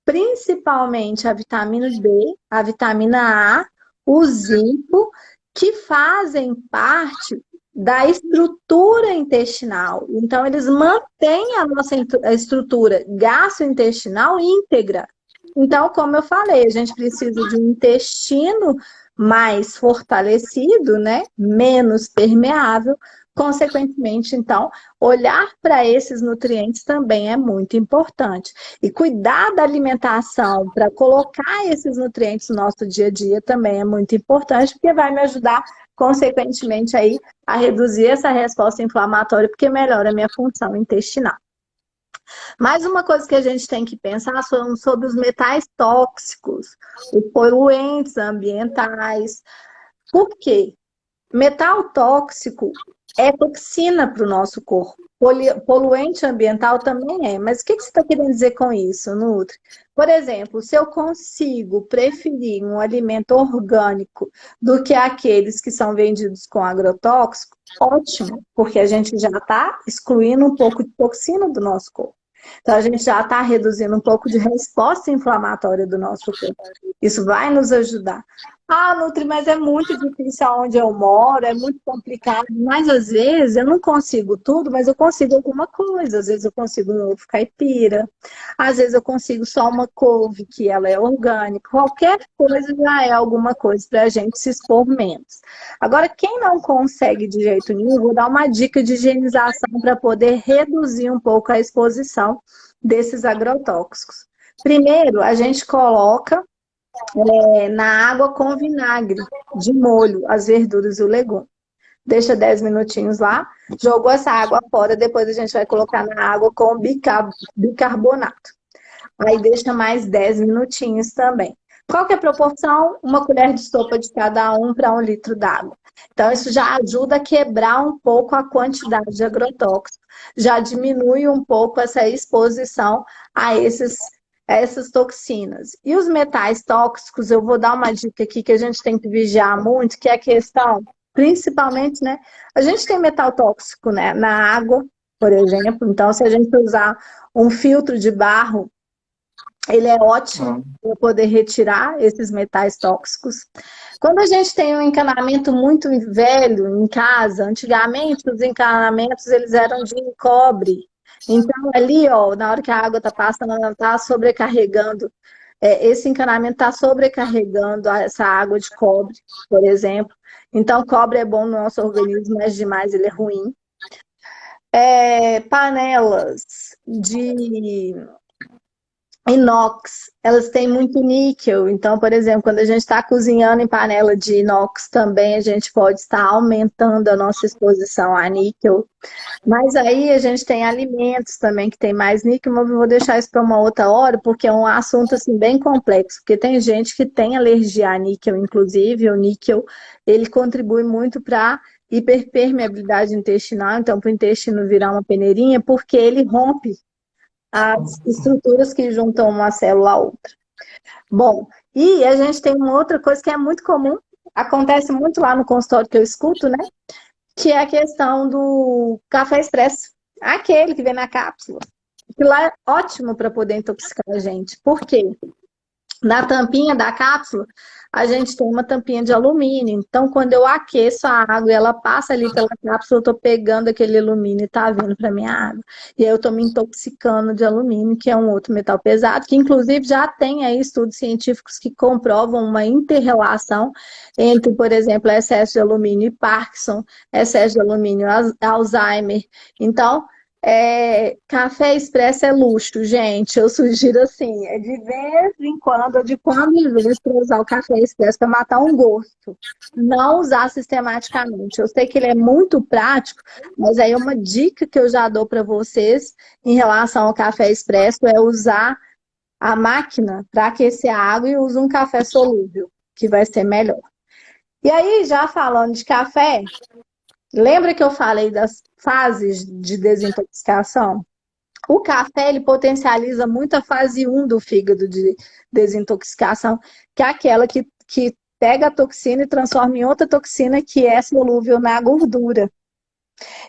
Speaker 2: Principalmente a vitamina D, a vitamina A, o zinco, que fazem parte da estrutura intestinal. Então, eles mantêm a nossa estrutura gastrointestinal íntegra. Então, como eu falei, a gente precisa de um intestino mais fortalecido, né? Menos permeável. Consequentemente, então, olhar para esses nutrientes também é muito importante. E cuidar da alimentação para colocar esses nutrientes no nosso dia a dia também é muito importante, porque vai me ajudar, consequentemente, aí, a reduzir essa resposta inflamatória, porque melhora a minha função intestinal. Mais uma coisa que a gente tem que pensar são sobre os metais tóxicos, os poluentes ambientais. Por quê? Metal tóxico é toxina para o nosso corpo. Poluente ambiental também é. Mas o que você está querendo dizer com isso, Nutri? Por exemplo, se eu consigo preferir um alimento orgânico do que aqueles que são vendidos com agrotóxico, ótimo, porque a gente já está excluindo um pouco de toxina do nosso corpo. Então, a gente já está reduzindo um pouco de resposta inflamatória do nosso corpo. Isso vai nos ajudar. Ah, Nutri, mas é muito difícil onde eu moro, é muito complicado. Mas, às vezes, eu não consigo tudo, mas eu consigo alguma coisa. Às vezes, eu consigo um ovo caipira. Às vezes, eu consigo só uma couve, que ela é orgânica. Qualquer coisa já é alguma coisa para a gente se expor menos. Agora, quem não consegue de jeito nenhum, vou dar uma dica de higienização para poder reduzir um pouco a exposição desses agrotóxicos. Primeiro, a gente coloca na água com vinagre de molho as verduras e o legume. Deixa 10 minutinhos lá, jogou essa água fora, depois a gente vai colocar na água com bicarbonato. Aí deixa mais 10 minutinhos também. Qual que é a proporção? Uma colher de sopa de cada um para 1 litro d'água. Então, isso já ajuda a quebrar um pouco a quantidade de agrotóxico, já diminui um pouco essa exposição a essas toxinas. E os metais tóxicos, eu vou dar uma dica aqui que a gente tem que vigiar muito, que é a questão, principalmente, né? A gente tem metal tóxico, né, na água, por exemplo. Então, se a gente usar um filtro de barro, ele é ótimo para poder retirar esses metais tóxicos. Quando a gente tem um encanamento muito velho em casa, antigamente os encanamentos eles eram de cobre. Então ali, ó, na hora que a água está passando, ela está sobrecarregando. Esse encanamento está sobrecarregando essa água de cobre, por exemplo. Então, cobre é bom no nosso organismo, mas demais ele é ruim. Panelas de inox, elas têm muito níquel. Então, por exemplo, quando a gente está cozinhando em panela de inox, também a gente pode estar aumentando a nossa exposição a níquel. Mas aí a gente tem alimentos também que tem mais níquel, mas eu vou deixar isso para uma outra hora, porque é um assunto assim bem complexo, porque tem gente que tem alergia a níquel, inclusive o níquel, ele contribui muito para hiperpermeabilidade intestinal, então para o intestino virar uma peneirinha, porque ele rompe as estruturas que juntam uma célula à outra. Bom, e a gente tem uma outra coisa que é muito comum, acontece muito lá no consultório que eu escuto, né? Que é a questão do café expresso. Aquele que vem na cápsula. Que lá é ótimo para poder intoxicar a gente. Por quê? Na tampinha da cápsula, a gente tem uma tampinha de alumínio. Então, quando eu aqueço a água e ela passa ali pela cápsula, eu estou pegando aquele alumínio e está vindo para minha água. E aí eu estou me intoxicando de alumínio, que é um outro metal pesado, que inclusive já tem aí estudos científicos que comprovam uma inter-relação entre, por exemplo, excesso de alumínio e Parkinson, excesso de alumínio e Alzheimer. Então, café expresso é luxo, gente. Eu sugiro assim, de vez em quando, ou de quando em vez, para usar o café expresso para matar um gosto. Não usar sistematicamente. Eu sei que ele é muito prático, mas aí uma dica que eu já dou para vocês em relação ao café expresso é usar a máquina para aquecer a água e usar um café solúvel, que vai ser melhor. E aí, já falando de café, lembra que eu falei das fases de desintoxicação? O café, ele potencializa muito a fase 1 do fígado de desintoxicação, que é aquela que pega a toxina e transforma em outra toxina que é solúvel na gordura.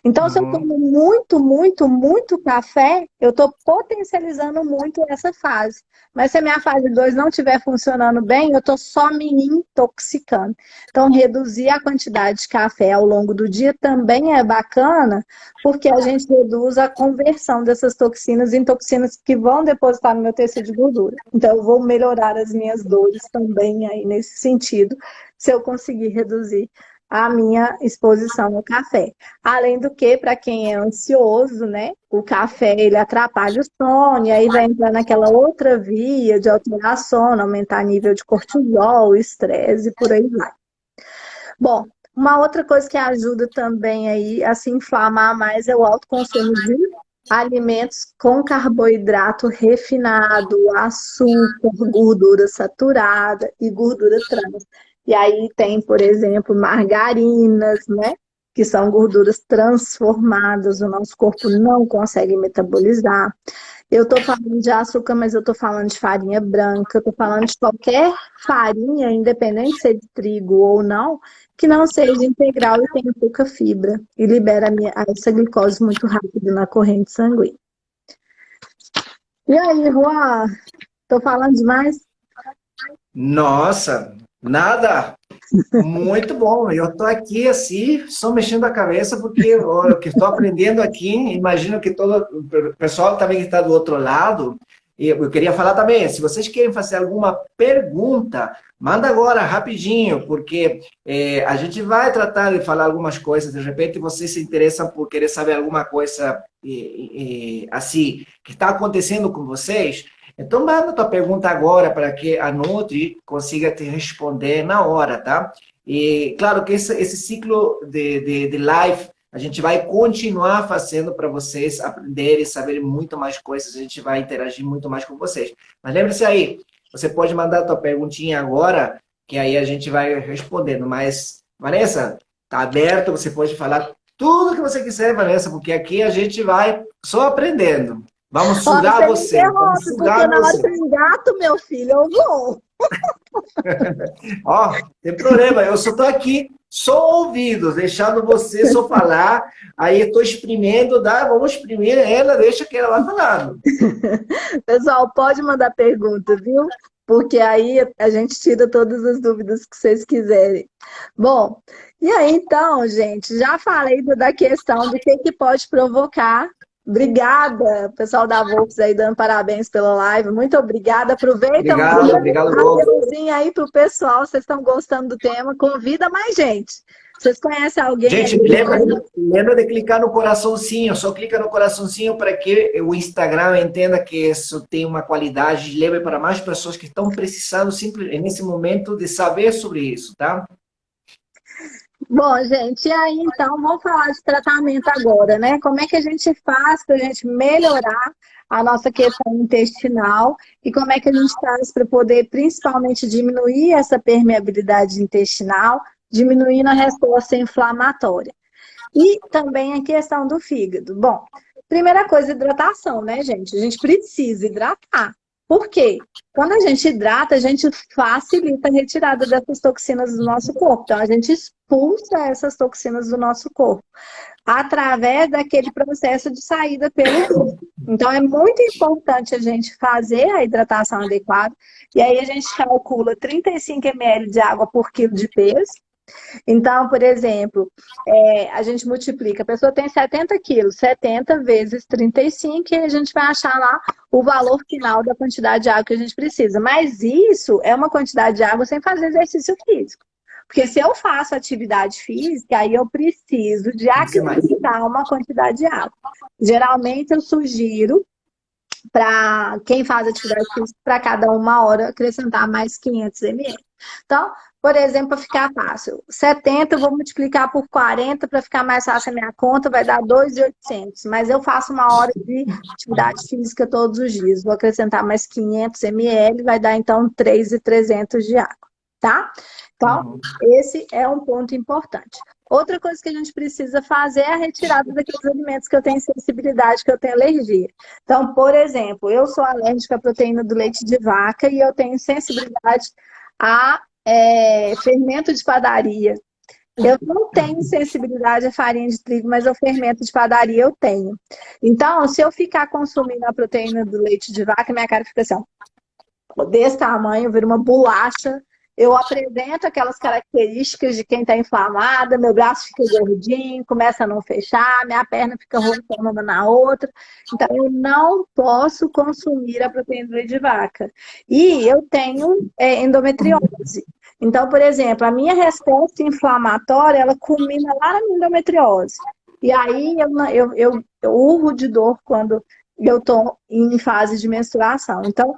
Speaker 2: Então, se eu
Speaker 1: Uhum.
Speaker 2: tomo muito, muito, muito café, eu estou potencializando muito essa fase. Mas se a minha fase 2 não estiver funcionando bem, eu estou só me intoxicando. Então, reduzir a quantidade de café ao longo do dia também é bacana, porque a gente reduz a conversão dessas toxinas em toxinas que vão depositar no meu tecido de gordura. Então, eu vou melhorar as minhas dores também aí nesse sentido, se eu conseguir reduzir a minha exposição ao café. Além do que, para quem é ansioso, né, o café ele atrapalha o sono, e aí vai entrar naquela outra via de alterar sono, aumentar nível de cortisol, estresse e por aí vai. Bom, uma outra coisa que ajuda também aí a se inflamar mais é o alto consumo de alimentos com carboidrato refinado, açúcar, gordura saturada e gordura trans. E aí tem, por exemplo, margarinas, né? Que são gorduras transformadas, o nosso corpo não consegue metabolizar. Eu estou falando de açúcar, mas eu estou falando de farinha branca, eu estou falando de qualquer farinha, independente se é de trigo ou não, que não seja integral e tenha pouca fibra e libera essa glicose muito rápido na corrente sanguínea. E aí, Juan, estou falando demais?
Speaker 1: Nossa, nada. Muito bom. Eu estou aqui assim, só mexendo a cabeça, porque o que estou aprendendo aqui, imagino que todo o pessoal também que está do outro lado. E eu queria falar também, se vocês querem fazer alguma pergunta, manda agora, rapidinho, porque a gente vai tratar de falar algumas coisas. De repente vocês se interessam por querer saber alguma coisa assim, que está acontecendo com vocês. Então, manda tua pergunta agora para que a Nutri consiga te responder na hora, tá? E, claro que esse ciclo de live a gente vai continuar fazendo para vocês aprenderem, saberem muito mais coisas, a gente vai interagir muito mais com vocês. Mas lembre-se aí, você pode mandar a tua perguntinha agora, que aí a gente vai respondendo. Mas, Vanessa, tá aberto, você pode falar tudo que você quiser, Vanessa, porque aqui a gente vai só aprendendo. Vamos
Speaker 2: Ó,
Speaker 1: sugar
Speaker 2: você me
Speaker 1: você, vamos
Speaker 2: interrompe, porque
Speaker 1: sugar
Speaker 2: na hora
Speaker 1: você.
Speaker 2: que eu engato, meu filho, eu vou.
Speaker 1: Ó, tem problema, eu só tô aqui, só ouvindo, deixando você só falar, aí eu tô exprimindo, vamos exprimir ela, deixa que ela vai falando.
Speaker 2: Pessoal, pode mandar pergunta, viu? Porque aí a gente tira todas as dúvidas que vocês quiserem. Bom, e aí então, gente, já falei da questão do que pode provocar. Obrigada, pessoal da Volks aí dando parabéns pela live. Muito obrigada. Aproveita,
Speaker 1: Obrigado,
Speaker 2: manda
Speaker 1: obrigado, Wolf.
Speaker 2: apelozinho aí pro pessoal. Vocês estão gostando do tema? Convida mais gente. Vocês conhecem alguém
Speaker 1: Gente,
Speaker 2: aí?
Speaker 1: lembra de clicar no coraçãozinho, só clica no coraçãozinho para que o Instagram entenda que isso tem uma qualidade e leve para mais pessoas que estão precisando nesse momento de saber sobre isso, tá?
Speaker 2: Bom, gente, e aí então vamos falar de tratamento agora, né? Como é que a gente faz para a gente melhorar a nossa questão intestinal e como é que a gente faz para poder principalmente diminuir essa permeabilidade intestinal, diminuindo a resposta inflamatória. E também a questão do fígado. Bom, primeira coisa, hidratação, né, gente? A gente precisa hidratar. Por quê? Quando a gente hidrata, a gente facilita a retirada dessas toxinas do nosso corpo. Então, a gente expulsa essas toxinas do nosso corpo através daquele processo de saída pelo corpo. Então, é muito importante a gente fazer a hidratação adequada. E aí, a gente calcula 35 ml de água por quilo de peso. Então, por exemplo, a gente multiplica, a pessoa tem 70 quilos, 70 vezes 35, e a gente vai achar lá o valor final da quantidade de água que a gente precisa. Mas isso é uma quantidade de água sem fazer exercício físico. Porque se eu faço atividade física, aí eu preciso de
Speaker 1: Tem que ser mais.
Speaker 2: acrescentar uma quantidade de água. Geralmente eu sugiro para quem faz atividade física, para cada uma hora, acrescentar mais 500 ml. Então, por exemplo, para ficar fácil, 70 eu vou multiplicar por 40 para ficar mais fácil a minha conta, vai dar 2.800. Mas eu faço uma hora de atividade física todos os dias. Vou acrescentar mais 500 ml, vai dar então 3.300 de água, tá? Então, esse é um ponto importante. Outra coisa que a gente precisa fazer é a retirada daqueles alimentos que eu tenho sensibilidade, que eu tenho alergia. Então, por exemplo, eu sou alérgica à proteína do leite de vaca e eu tenho sensibilidade a fermento de padaria. Eu não tenho sensibilidade à farinha de trigo, mas ao fermento de padaria eu tenho. Então, se eu ficar consumindo a proteína do leite de vaca, minha cara fica assim, ó, desse tamanho, vira uma bolacha. Eu apresento aquelas características de quem está inflamada, meu braço fica gordinho, começa a não fechar, minha perna fica roncando uma na outra. Então, eu não posso consumir a proteína do leite de vaca. E eu tenho endometriose. Então, por exemplo, a minha resposta inflamatória, ela culmina lá na minha endometriose. E aí eu urro de dor quando eu estou em fase de menstruação. Então,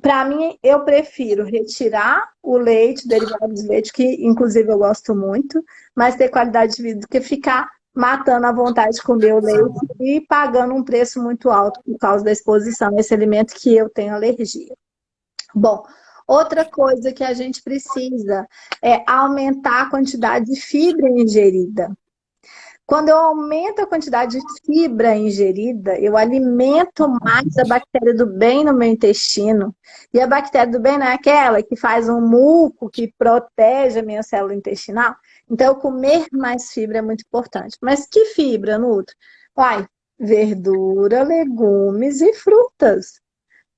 Speaker 2: para mim, eu prefiro retirar o leite, derivados de leite, que inclusive eu gosto muito, mas ter qualidade de vida do que ficar matando a vontade de comer o leite e pagando um preço muito alto por causa da exposição a esse alimento que eu tenho alergia. Bom, outra coisa que a gente precisa é aumentar a quantidade de fibra ingerida. Quando eu aumento a quantidade de fibra ingerida, eu alimento mais a bactéria do bem no meu intestino. E a bactéria do bem não é aquela que faz um muco, que protege a minha célula intestinal. Então, comer mais fibra é muito importante. Mas que fibra, Nutri? Uai, verdura, legumes e frutas.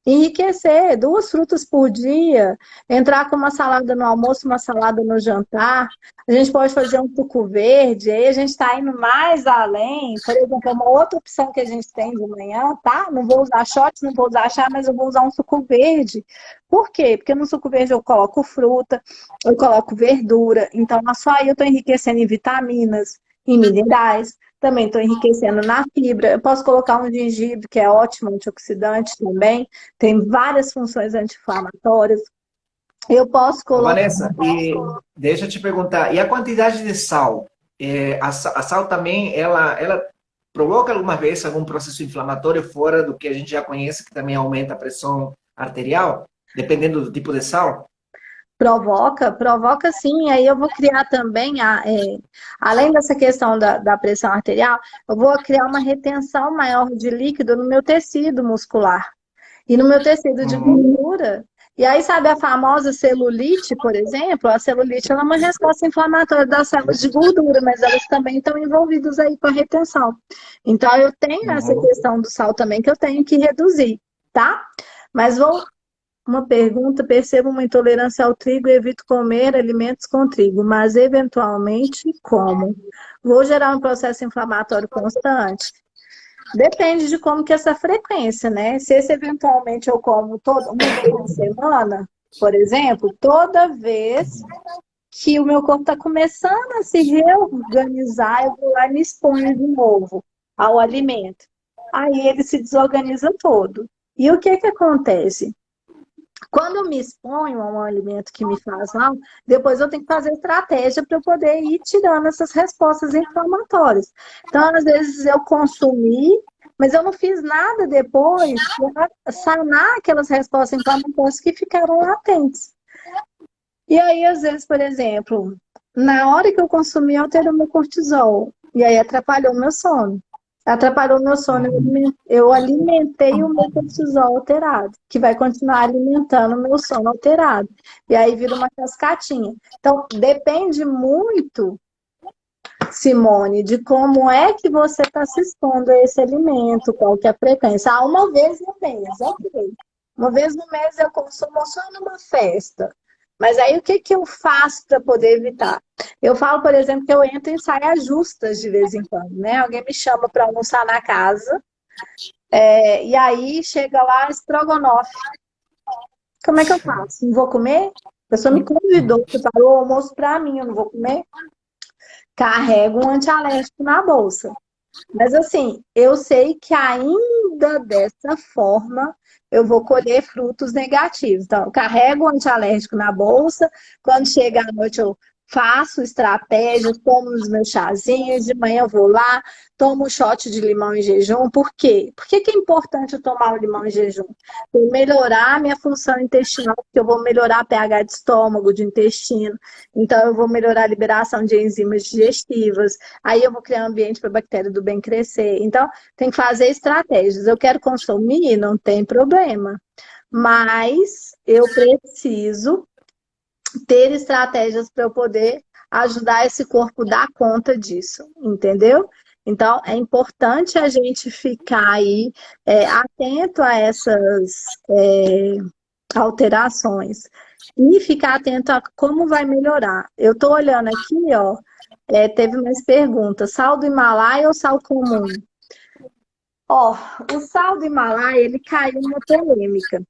Speaker 2: Enriquecer, 2 frutas por dia, entrar com uma salada no almoço, uma salada no jantar. A gente pode fazer um suco verde, aí a gente está indo mais além. Por exemplo, é uma outra opção que a gente tem de manhã, tá? Não vou usar shot, não vou usar chá, mas eu vou usar um suco verde. Por quê? Porque no suco verde eu coloco fruta, eu coloco verdura. Então, na só aí eu estou enriquecendo em vitaminas, em minerais. Também estou enriquecendo na fibra. Eu posso colocar um gengibre, que é ótimo, antioxidante também. Tem várias funções anti-inflamatórias. Eu posso
Speaker 1: Ô,
Speaker 2: colocar.
Speaker 1: Vanessa, e deixa eu te perguntar, e a quantidade de sal? A sal também, ela provoca alguma vez algum processo inflamatório fora do que a gente já conhece, que também aumenta a pressão arterial, dependendo do tipo de sal?
Speaker 2: Provoca sim. Aí eu vou criar também, além dessa questão da pressão arterial, eu vou criar uma retenção maior de líquido no meu tecido muscular e no meu tecido de
Speaker 1: Uhum.
Speaker 2: gordura. E aí, sabe a famosa celulite, por exemplo? A celulite ela é uma resposta inflamatória das células de gordura, mas elas também estão envolvidas aí com a retenção. Então, eu tenho essa
Speaker 1: Uhum.
Speaker 2: questão do sal também que eu tenho que reduzir, tá? Mas uma pergunta: percebo uma intolerância ao trigo e evito comer alimentos com trigo, mas eventualmente como? Vou gerar um processo inflamatório constante? Depende de como que é essa frequência, né? Se esse eventualmente eu como uma vez na semana, por exemplo, toda vez que o meu corpo está começando a se reorganizar, eu vou lá e me exponho de novo ao alimento. Aí ele se desorganiza todo. E o que que acontece? Quando eu me exponho a um alimento que me faz mal, depois eu tenho que fazer estratégia para eu poder ir tirando essas respostas inflamatórias. Então, às vezes eu consumi, mas eu não fiz nada depois para sanar aquelas respostas inflamatórias que ficaram latentes. E aí, às vezes, por exemplo, na hora que eu consumi, alterou meu cortisol. E aí atrapalhou meu sono. Atrapalhou meu sono,
Speaker 1: Uhum.
Speaker 2: eu alimentei o meu cortisol alterado, que vai continuar alimentando o meu sono alterado. E aí vira uma cascatinha. Então, depende muito, Simone, de como é que você está se expondo a esse alimento, qual que é a frequência. Ah, uma vez no mês, ok. Uma vez no mês eu consumo só numa festa. Mas aí o que que eu faço para poder evitar? Eu falo, por exemplo, que eu entro em saias justas de vez em quando, né? Alguém me chama para almoçar na casa, e aí chega lá estrogonofe. Como é que eu faço? Não vou comer? A pessoa me convidou, preparou o almoço para mim, eu não vou comer? Carrego um antialérgico na bolsa. Mas assim, eu sei que ainda dessa forma eu vou colher frutos negativos. Então, eu carrego o antialérgico na bolsa, quando chega à noite eu faço estratégias, tomo os meus chazinhos, de manhã eu vou lá, tomo um shot de limão em jejum. Por quê? Por que que é importante eu tomar o limão em jejum? Para melhorar a minha função intestinal, porque eu vou melhorar a pH de estômago, de intestino. Então, eu vou melhorar a liberação de enzimas digestivas. Aí eu vou criar um ambiente para a bactéria do bem crescer. Então, tem que fazer estratégias. Eu quero consumir, não tem problema. Mas eu preciso ter estratégias para eu poder ajudar esse corpo a dar conta disso, entendeu? Então, é importante a gente ficar aí atento a essas alterações e ficar atento a como vai melhorar. Eu estou olhando aqui, ó, teve mais perguntas, sal do Himalaia ou sal comum? Ó, o sal do Himalaia, ele caiu numa polêmica.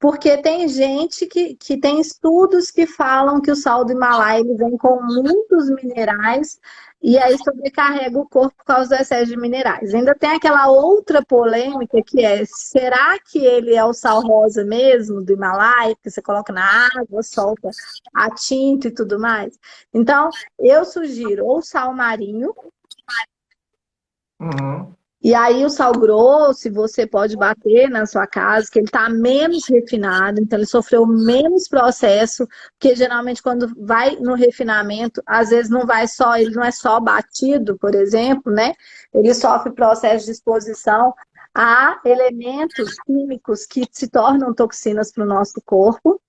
Speaker 2: Porque tem gente que tem estudos que falam que o sal do Himalaia ele vem com muitos minerais e aí sobrecarrega o corpo por causa do excesso de minerais. Ainda tem aquela outra polêmica que é, será que ele é o sal rosa mesmo do Himalaia, que você coloca na água, solta a tinta e tudo mais? Então, eu sugiro ou sal marinho,
Speaker 1: Uhum.
Speaker 2: e aí o sal grosso você pode bater na sua casa, que ele está menos refinado, então ele sofreu menos processo, porque geralmente quando vai no refinamento, às vezes não vai só, ele não é só batido, por exemplo, né? Ele sofre processo de exposição a elementos químicos que se tornam toxinas para o nosso corpo,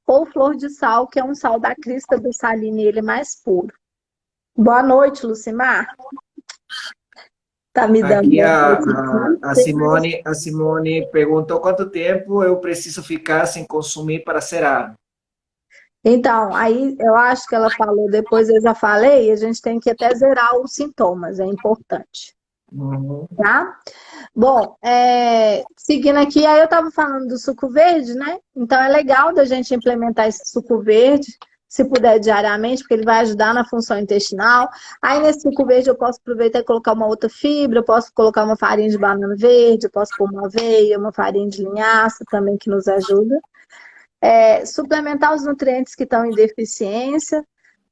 Speaker 2: ou flor de sal, que é um sal da crista do saline, ele é mais puro. Boa noite, Lucimar. Tá me dando
Speaker 1: Aqui
Speaker 2: boa noite.
Speaker 1: a Simone perguntou quanto tempo eu preciso ficar sem consumir para serar.
Speaker 2: Então, aí eu acho que ela falou, depois eu já falei, a gente tem que até zerar os sintomas, é importante,
Speaker 1: Uhum.
Speaker 2: tá? Bom, seguindo aqui, aí eu estava falando do suco verde, né? Então é legal da gente implementar esse suco verde, se puder diariamente, porque ele vai ajudar na função intestinal. Aí nesse suco verde eu posso aproveitar e colocar uma outra fibra, eu posso colocar uma farinha de banana verde, eu posso pôr uma aveia, uma farinha de linhaça também que nos ajuda. Suplementar os nutrientes que estão em deficiência.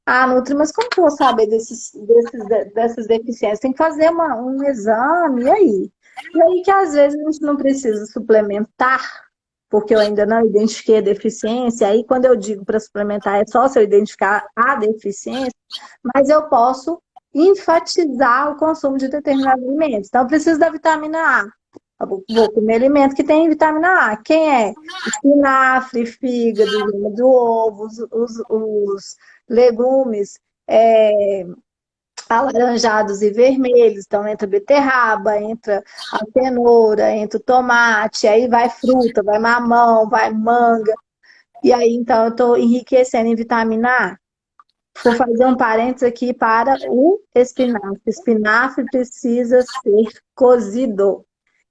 Speaker 2: Ah, Nutri, mas como que eu vou saber dessas deficiências? Tem que fazer um exame, e aí? E aí que às vezes a gente não precisa suplementar, porque eu ainda não identifiquei a deficiência. Aí quando eu digo para suplementar, é só se eu identificar a deficiência, mas eu posso enfatizar o consumo de determinados alimentos. Então, eu preciso da vitamina A. Vou comer alimento que tem vitamina A. Quem é? Espinafre, fígado, gema do ovo, os legumes alaranjados e vermelhos. Então, entra beterraba, entra a cenoura, entra o tomate, aí vai fruta, vai mamão, vai manga. E aí, então, eu estou enriquecendo em vitamina A. Vou fazer um parênteses aqui para o espinafre. Espinafre precisa ser cozido.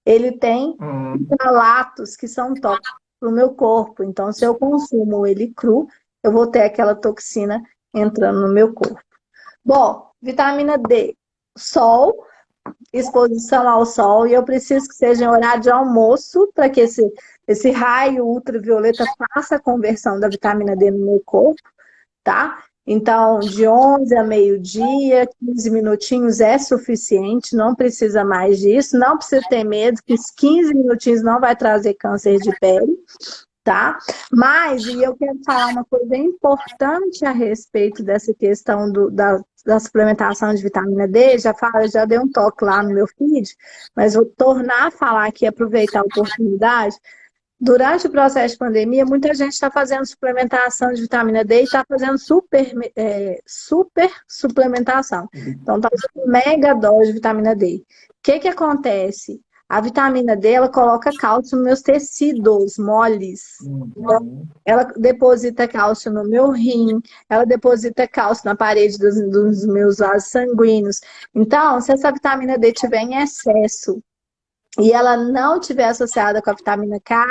Speaker 2: Ele tem
Speaker 1: Uhum.
Speaker 2: fitalatos que são tóxicos para o meu corpo. Então, se eu consumo ele cru, eu vou ter aquela toxina entrando no meu corpo. Bom, vitamina D, sol, exposição ao sol, e eu preciso que seja em horário de almoço para que esse raio ultravioleta faça a conversão da vitamina D no meu corpo, tá? Então, de 11 a meio-dia, 15 minutinhos é suficiente, não precisa mais disso, não precisa ter medo que os 15 minutinhos não vai trazer câncer de pele, tá? Mas, e eu quero falar uma coisa importante a respeito dessa questão da suplementação de vitamina D, já dei um toque lá no meu feed, mas vou tornar a falar aqui, aproveitar a oportunidade. Durante o processo de pandemia, muita gente está fazendo suplementação de vitamina D e está fazendo super suplementação. Então, está fazendo mega dose de vitamina D. O que acontece? A vitamina D, ela coloca cálcio nos meus tecidos moles.
Speaker 1: Uhum.
Speaker 2: Ela deposita cálcio no meu rim, ela deposita cálcio na parede dos meus vasos sanguíneos. Então, se essa vitamina D tiver em excesso, e ela não tiver associada com a vitamina K,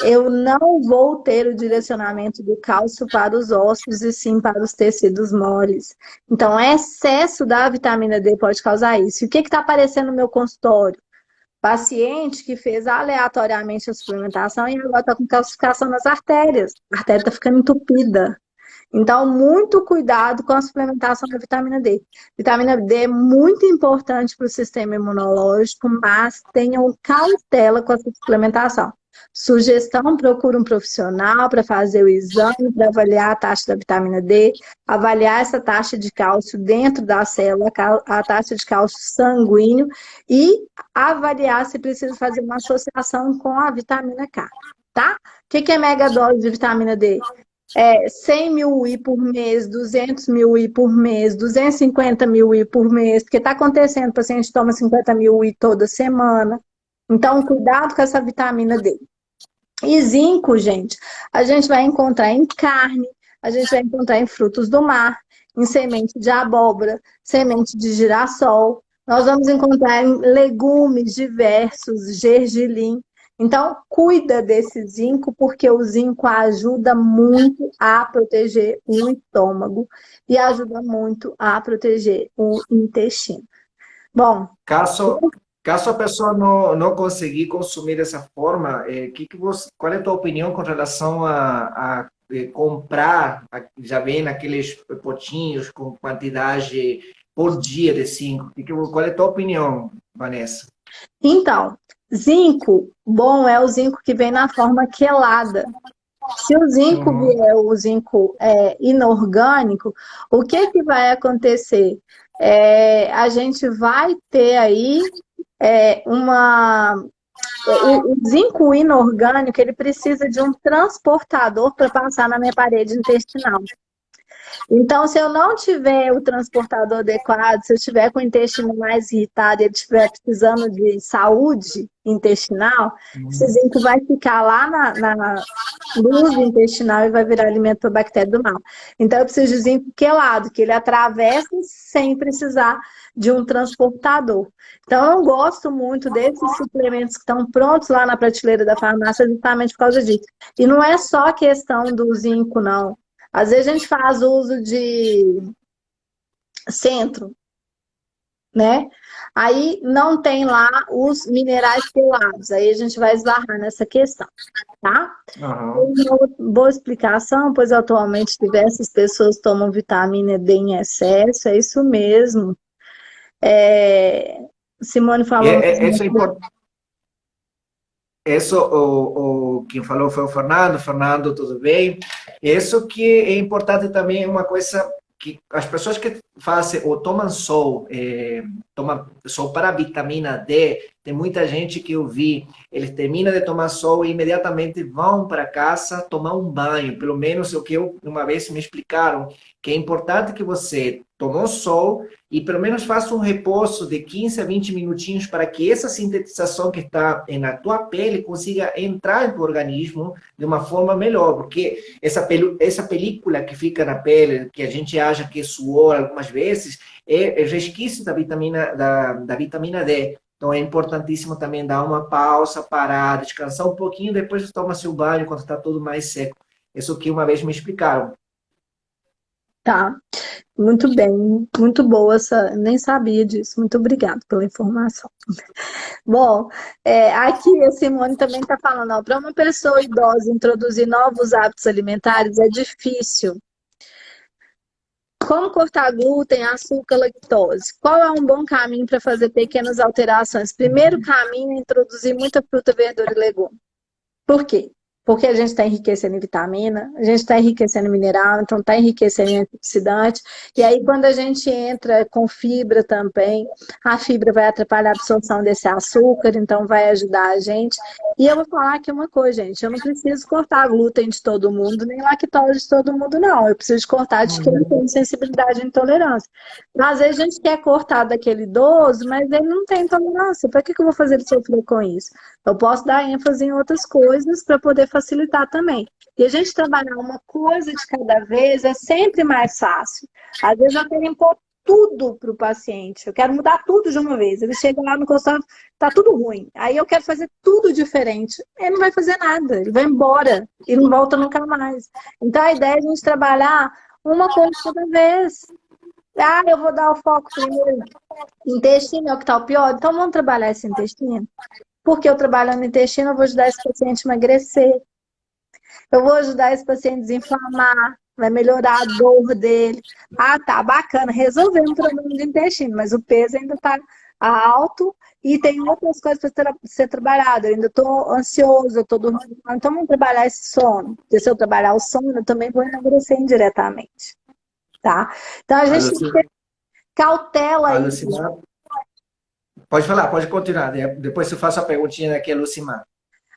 Speaker 2: eu não vou ter o direcionamento do cálcio para os ossos e sim para os tecidos moles. Então, excesso da vitamina D pode causar isso. E o que está aparecendo no meu consultório? Paciente que fez aleatoriamente a suplementação e agora está com calcificação nas artérias. A artéria está ficando entupida. Então, muito cuidado com a suplementação da vitamina D. Vitamina D é muito importante para o sistema imunológico, mas tenham cautela com essa suplementação. Sugestão: procure um profissional para fazer o exame, para avaliar a taxa da vitamina D, avaliar essa taxa de cálcio dentro da célula, a taxa de cálcio sanguíneo e avaliar se precisa fazer uma associação com a vitamina K, tá? O que é mega dose de vitamina D? 100 mil UI por mês, 200 mil UI por mês, 250 mil UI por mês, porque está acontecendo, o paciente toma 50 mil UI toda semana. Então, cuidado com essa vitamina D. E zinco, gente, a gente vai encontrar em carne, a gente vai encontrar em frutos do mar, em semente de abóbora, semente de girassol. Nós vamos encontrar em legumes diversos, gergelim. Então, cuida desse zinco, porque o zinco ajuda muito a proteger o estômago e ajuda muito a proteger o intestino. Bom,
Speaker 1: Caso, caso a pessoa não conseguir consumir dessa forma, qual é a tua opinião com relação a comprar, já vem aqueles potinhos com quantidade por dia de 5? Qual é a tua opinião, Vanessa?
Speaker 2: então, zinco, bom é o zinco que vem na forma quelada. Se o zinco
Speaker 1: Uhum.
Speaker 2: vier o zinco inorgânico, o que que vai acontecer? A gente vai ter aí uma... O zinco inorgânico, ele precisa de um transportador para passar na minha parede intestinal. Então, se eu não tiver o transportador adequado, se eu estiver com o intestino mais irritado e ele estiver precisando de saúde intestinal, esse
Speaker 1: Uhum.
Speaker 2: zinco vai ficar lá na luz intestinal e vai virar alimento para a bactéria do mal. Então, eu preciso de zinco quelado, que ele atravessa sem precisar de um transportador. Então, eu não gosto muito desses suplementos que estão prontos lá na prateleira da farmácia justamente por causa disso. E não é só questão do zinco, não. Às vezes a gente faz uso de centro, né? Aí não tem lá os minerais quelados. Aí a gente vai esbarrar nessa questão, tá?
Speaker 1: Aham.
Speaker 2: Uma boa explicação, pois atualmente diversas pessoas tomam vitamina D em excesso, é isso mesmo. É, Simone falou mais
Speaker 1: Isso é importante. Isso, quem falou foi o Fernando. Fernando, tudo bem? Isso que é importante também, é uma coisa que as pessoas que fazem ou tomam sol para vitamina D, tem muita gente que eu vi, eles terminam de tomar sol e imediatamente vão para casa tomar um banho. Pelo menos o que eu uma vez me explicaram, que é importante que você tomou sol e pelo menos faça um repouso de 15 a 20 minutinhos para que essa sintetização que está na tua pele consiga entrar no organismo de uma forma melhor, porque essa película que fica na pele, que a gente acha que é suor algumas vezes, é resquício da vitamina D. Então é importantíssimo também dar uma pausa, parar, descansar um pouquinho, depois toma seu banho quando está tudo mais seco. Isso que uma vez me explicaram.
Speaker 2: tá. Muito bem, muito boa essa. Nem sabia disso. Muito obrigada pela informação. Bom, aqui a Simone também está falando, para uma pessoa idosa introduzir novos hábitos alimentares é difícil. Como cortar glúten, açúcar, lactose? Qual é um bom caminho para fazer pequenas alterações? Primeiro caminho é introduzir muita fruta, verdura e legume. Por quê? Porque a gente está enriquecendo em vitamina, a gente está enriquecendo em mineral, então está enriquecendo em antioxidante. E aí, quando a gente entra com fibra também, a fibra vai atrapalhar a absorção desse açúcar, então vai ajudar a gente. E eu vou falar aqui uma coisa, gente: eu não preciso cortar glúten de todo mundo, nem lactose de todo mundo, não. Eu preciso cortar de quem tem sensibilidade e intolerância. Às vezes a gente quer cortar daquele idoso, mas ele não tem intolerância. Para que eu vou fazer ele sofrer com isso? Eu posso dar ênfase em outras coisas para poder facilitar também. E a gente trabalhar uma coisa de cada vez é sempre mais fácil. Às vezes eu quero impor tudo para o paciente, eu quero mudar tudo de uma vez. Ele chega lá no consultório, tá tudo ruim. Aí eu quero fazer tudo diferente. Ele não vai fazer nada, ele vai embora e não volta nunca mais. Então a ideia é a gente trabalhar uma coisa de cada vez. Ah, eu vou dar o foco primeiro. Intestino é o que está o pior, então vamos trabalhar esse intestino. Porque eu trabalhando no intestino, eu vou ajudar esse paciente a emagrecer. Eu vou ajudar esse paciente a desinflamar. Vai melhorar a dor dele. Ah, tá, bacana. Resolvemos o problema do intestino, mas o peso ainda está alto e tem outras coisas para ser trabalhado. Eu ainda estou ansioso, eu estou dormindo. Então vamos trabalhar esse sono. Porque se eu trabalhar o sono, eu também vou emagrecer indiretamente. Tá? Então a
Speaker 1: A
Speaker 2: gente tem que ter cautela
Speaker 1: a
Speaker 2: aí.
Speaker 1: Lucimar, pode falar, pode continuar. Depois eu faço a perguntinha daqui a Lucimar.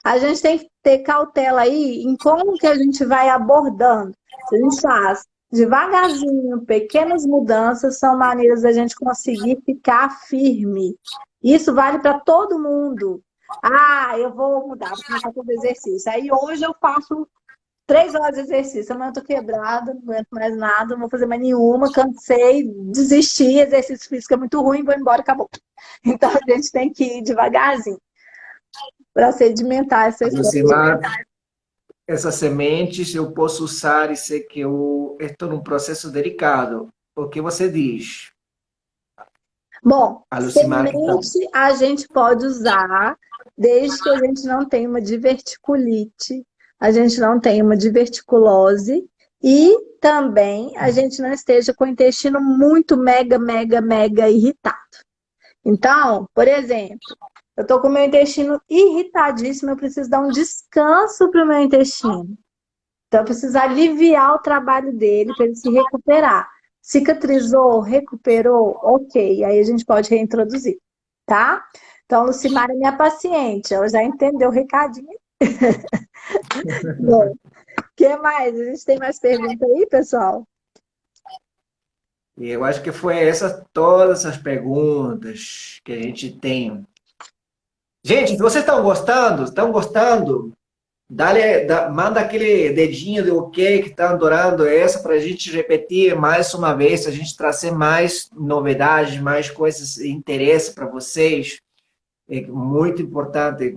Speaker 2: A gente tem que ter cautela aí em como que a gente vai abordando. A gente faz devagarzinho, pequenas mudanças são maneiras da gente conseguir ficar firme. Isso vale para todo mundo. Ah, eu vou mudar, vou começar a fazer exercício. Aí hoje eu faço 3 horas de exercício, amanhã eu tô quebrada, não aguento mais nada, não vou fazer mais nenhuma, cansei, desisti, exercício físico é muito ruim, vou embora, acabou. Então a gente tem que ir devagarzinho para sedimentar essa estratégia.
Speaker 1: Lucimar, essas sementes eu posso usar e sei que eu estou num processo delicado. O que você diz?
Speaker 2: Bom,
Speaker 1: A Lucimar que está.
Speaker 2: semente a gente pode usar desde que a gente não tenha uma diverticulite, a gente não tenha uma diverticulose e também a gente não esteja com o intestino muito mega, mega, mega irritado. Então, por exemplo, eu estou com o meu intestino irritadíssimo, eu preciso dar um descanso para o meu intestino. Então, eu preciso aliviar o trabalho dele para ele se recuperar. Cicatrizou, recuperou, ok. Aí a gente pode reintroduzir, tá? Então, Lucimara é minha paciente, ela já entendeu o recadinho. Bom, o que mais? A gente tem mais perguntas aí, pessoal?
Speaker 1: E eu acho que foi todas as perguntas que a gente tem. Gente, se vocês estão gostando, manda aquele dedinho de ok que estão adorando essa para a gente repetir mais uma vez, a gente trazer mais novidades, mais coisas de interesse para vocês. É muito importante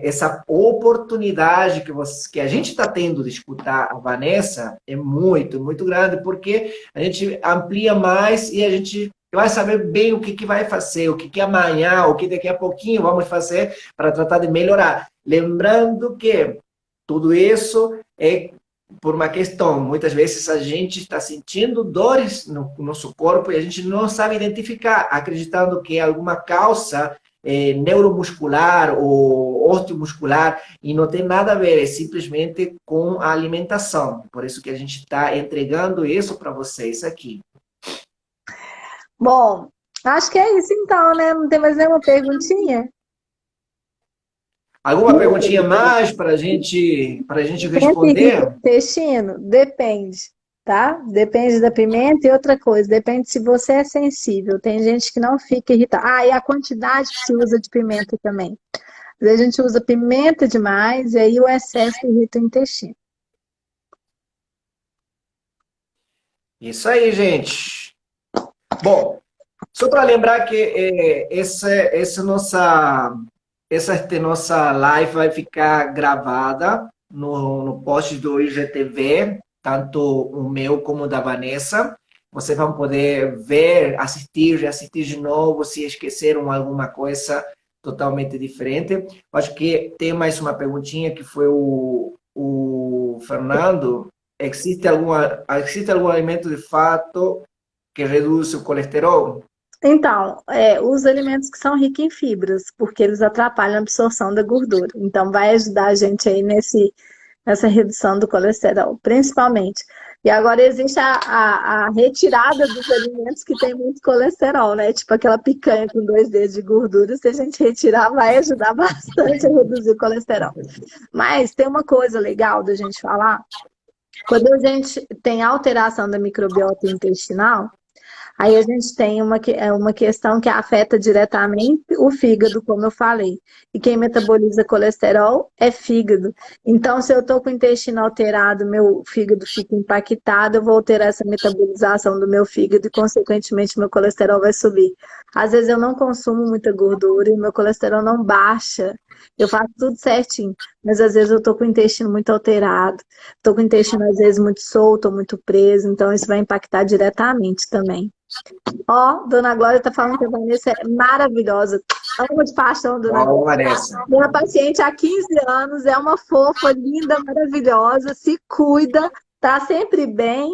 Speaker 1: essa oportunidade que a gente está tendo de escutar a Vanessa é muito, muito grande, porque a gente amplia mais e a gente vai saber bem o que vai fazer, o que amanhã, o que daqui a pouquinho vamos fazer para tratar de melhorar. Lembrando que tudo isso é por uma questão, muitas vezes a gente está sentindo dores no nosso corpo e a gente não sabe identificar, acreditando que é alguma causa neuromuscular ou osteomuscular e não tem nada a ver, é simplesmente com a alimentação. Por isso que a gente está entregando isso para vocês aqui.
Speaker 2: Bom, acho que é isso então, né? Não tem mais nenhuma perguntinha?
Speaker 1: Alguma perguntinha mais para a gente
Speaker 2: Pimenta irrita o
Speaker 1: responder?
Speaker 2: intestino? Depende, tá? Depende da pimenta e outra coisa, depende se você é sensível. Tem gente que não fica irritada. Ah, e a quantidade que se usa de pimenta também. Às vezes a gente usa pimenta demais e aí o excesso irrita o intestino.
Speaker 1: Isso aí, gente. Bom, só para lembrar que essa nossa live vai ficar gravada no post do IGTV, tanto o meu como o da Vanessa. Vocês vão poder ver, assistir, reassistir de novo, se esqueceram alguma coisa totalmente diferente. Acho que tem mais uma perguntinha que foi o Fernando. Existe algum alimento de fato que reduz o colesterol?
Speaker 2: Então, os alimentos que são ricos em fibras, porque eles atrapalham a absorção da gordura. Então, vai ajudar a gente aí nessa redução do colesterol, principalmente. E agora existe a retirada dos alimentos que tem muito colesterol, né? Tipo aquela picanha com 2 dedos de gordura, se a gente retirar, vai ajudar bastante a reduzir o colesterol. Mas tem uma coisa legal da gente falar, quando a gente tem alteração da microbiota intestinal, aí a gente tem uma questão que afeta diretamente o fígado, como eu falei. E quem metaboliza colesterol é fígado. Então, se eu estou com o intestino alterado, meu fígado fica impactado, eu vou alterar essa metabolização do meu fígado e, consequentemente, meu colesterol vai subir. Às vezes eu não consumo muita gordura e meu colesterol não baixa. Eu faço tudo certinho, mas às vezes eu estou com o intestino muito alterado, estou com o intestino às vezes muito solto ou muito preso, então isso vai impactar diretamente também. Ó, Dona Glória tá falando que a Vanessa é maravilhosa. Amo de paixão, Dona
Speaker 1: Qual,
Speaker 2: Glória.
Speaker 1: Vanessa?
Speaker 2: Minha paciente há 15 anos, é uma fofa, linda, maravilhosa, se cuida, tá sempre bem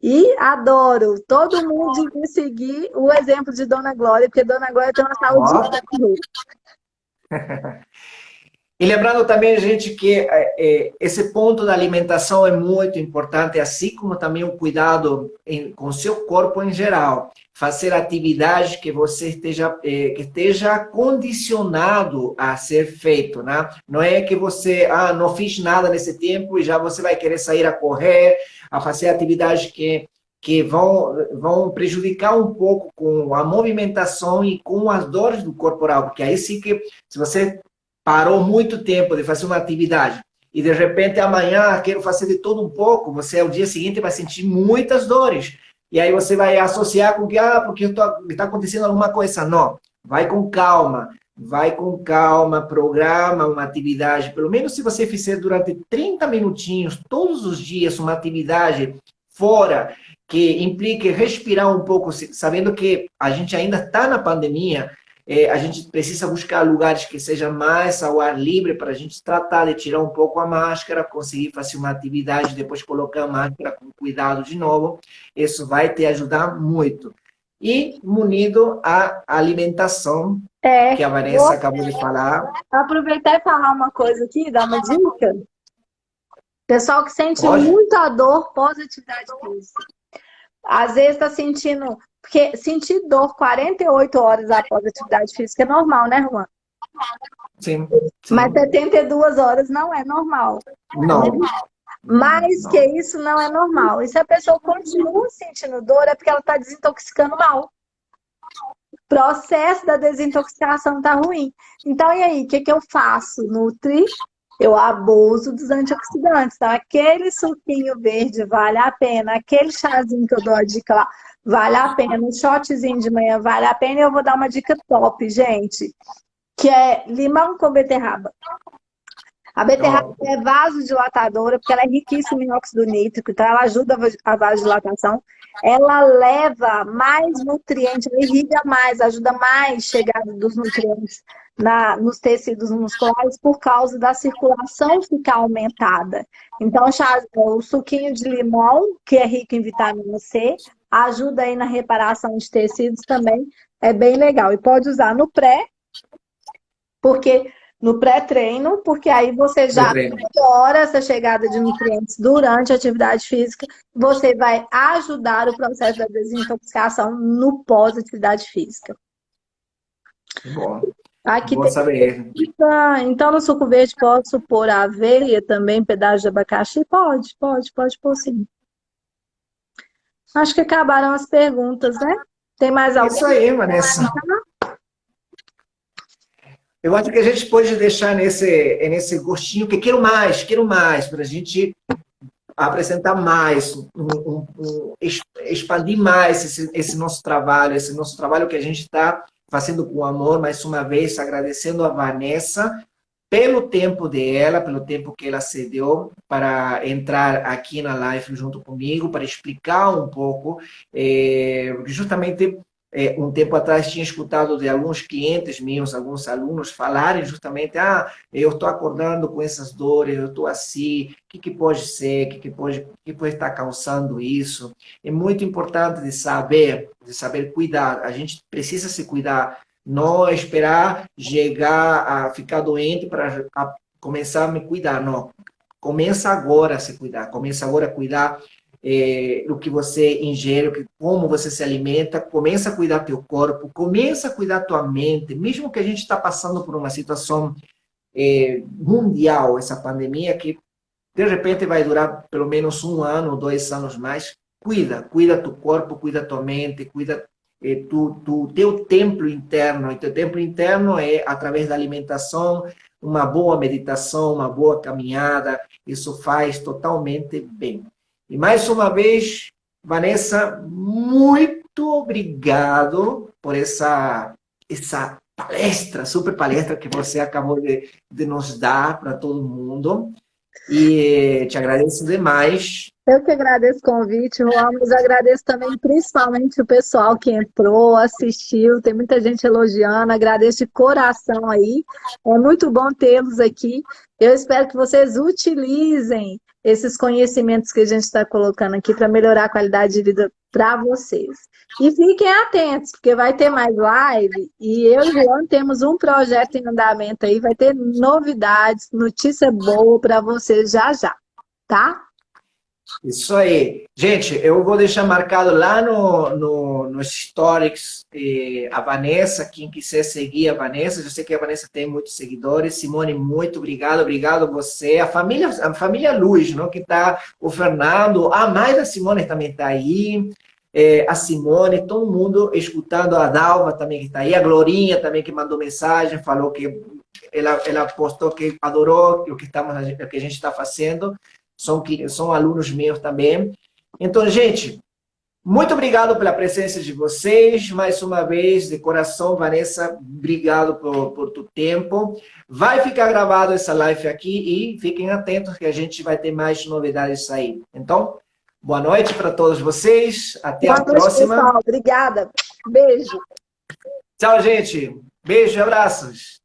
Speaker 2: e adoro. Todo mundo devia seguir o exemplo de Dona Glória, porque Dona Glória tem uma saúde
Speaker 1: Ó,
Speaker 2: incrível.
Speaker 1: E lembrando também, gente, que esse ponto da alimentação é muito importante, assim como também o cuidado com o seu corpo em geral. Fazer atividades que você que esteja condicionado a ser feito, né? Não é que você, não fiz nada nesse tempo e já você vai querer sair a correr, a fazer atividades que vão prejudicar um pouco com a movimentação e com as dores do corporal, porque aí sim que, se você parou muito tempo de fazer uma atividade e de repente amanhã quero fazer de tudo um pouco, você ao dia seguinte vai sentir muitas dores. E aí você vai associar com que, porque está acontecendo alguma coisa. Não, vai com calma, programa uma atividade, pelo menos se você fizer durante 30 minutinhos, todos os dias, uma atividade fora, que implique respirar um pouco, sabendo que a gente ainda está na pandemia, a gente precisa buscar lugares que sejam mais ao ar livre para a gente tratar de tirar um pouco a máscara, conseguir fazer uma atividade, depois colocar a máscara com cuidado de novo. Isso vai te ajudar muito. E munido à alimentação, que a Vanessa acabou de falar.
Speaker 2: Aproveitar e falar uma coisa aqui, dar uma dica. Pessoal que sente
Speaker 1: Pode?
Speaker 2: muita dor pós-atividade física. Às vezes está sentindo... Porque sentir dor 48 horas após a atividade física é normal, né, Juan?
Speaker 1: Sim.
Speaker 2: Mas 72 horas não é normal.
Speaker 1: Não.
Speaker 2: Mais
Speaker 1: Não.
Speaker 2: que isso não é normal. E se a pessoa continua sentindo dor, é porque ela está desintoxicando mal. O processo da desintoxicação está ruim. Então, e aí, o que eu faço? Nutri, eu abuso dos antioxidantes. Então, aquele suquinho verde vale a pena, aquele chazinho que eu dou a dica lá, vale a pena, um shotzinho de manhã vale a pena. E eu vou dar uma dica top, gente, que é limão com beterraba. A beterraba é vasodilatadora, porque ela é riquíssima em óxido nítrico, então ela ajuda a vasodilatação. Ela leva mais nutrientes, ela irriga mais, ajuda mais a chegada dos nutrientes nos tecidos musculares por causa da circulação ficar aumentada. Então, o suquinho de limão, que é rico em vitamina C, ajuda aí na reparação de tecidos também, é bem legal. E pode usar no pré-treino, porque aí você já melhora essa chegada de nutrientes durante a atividade física, você vai ajudar o processo da desintoxicação no pós-atividade física.
Speaker 1: Bom,
Speaker 2: Aqui
Speaker 1: bom
Speaker 2: tem...
Speaker 1: saber.
Speaker 2: Então, no suco verde posso pôr aveia também, pedaço de abacaxi? Pode pôr sim. Acho que acabaram as perguntas, né? Tem mais alguém?
Speaker 1: Isso aí, Vanessa. Eu acho que a gente pode deixar nesse gostinho que quero mais, para a gente apresentar mais, expandir mais esse nosso trabalho que a gente está fazendo com amor. Mais uma vez, agradecendo a Vanessa pelo tempo dela, pelo tempo que ela cedeu para entrar aqui na live junto comigo, para explicar um pouco, justamente... um tempo atrás tinha escutado de alguns clientes meus, alguns alunos falarem justamente, eu estou acordando com essas dores, eu estou assim, o que pode ser, o que pode estar causando isso? É muito importante de saber cuidar, a gente precisa se cuidar, não esperar chegar a ficar doente para começar a me cuidar, não. Começa agora a se cuidar, começa agora a cuidar do que você ingere, como você se alimenta, começa a cuidar teu corpo, começa a cuidar tua mente, mesmo que a gente está passando por uma situação mundial, essa pandemia que de repente vai durar pelo menos 1 ano, 2 anos mais, cuida teu corpo, cuida tua mente, cuida teu templo interno, e teu templo interno é através da alimentação, uma boa meditação, uma boa caminhada, isso faz totalmente bem. E mais uma vez, Vanessa, muito obrigado por essa palestra, super palestra que você acabou de nos dar para todo mundo. E te agradeço demais.
Speaker 2: Eu que agradeço o convite, Juan, mas agradeço também principalmente o pessoal que entrou, assistiu, tem muita gente elogiando, agradeço de coração aí. É muito bom tê-los aqui. Eu espero que vocês utilizem esses conhecimentos que a gente está colocando aqui para melhorar a qualidade de vida para vocês. E fiquem atentos, porque vai ter mais live e eu e o Juan temos um projeto em andamento aí, vai ter novidades, notícia boa para vocês já já, tá?
Speaker 1: Isso aí. Gente, eu vou deixar marcado lá nos stories a Vanessa, quem quiser seguir a Vanessa. Eu sei que a Vanessa tem muitos seguidores. Simone, muito obrigado. Obrigado a você. A família Luz, não? Que tá o Fernando. A mãe da Simone também está aí. A Simone, todo mundo escutando. A Dalva também que está aí. A Glorinha também que mandou mensagem, falou que ela postou que adorou o que a gente está fazendo. São alunos meus também. Então, gente, muito obrigado pela presença de vocês. Mais uma vez, de coração, Vanessa, obrigado por tu tempo. Vai ficar gravado essa live aqui e fiquem atentos que a gente vai ter mais novidades aí. Então, boa noite para todos vocês. Até a próxima.
Speaker 2: Pessoal. Obrigada. Beijo.
Speaker 1: Tchau, gente. Beijo e abraços.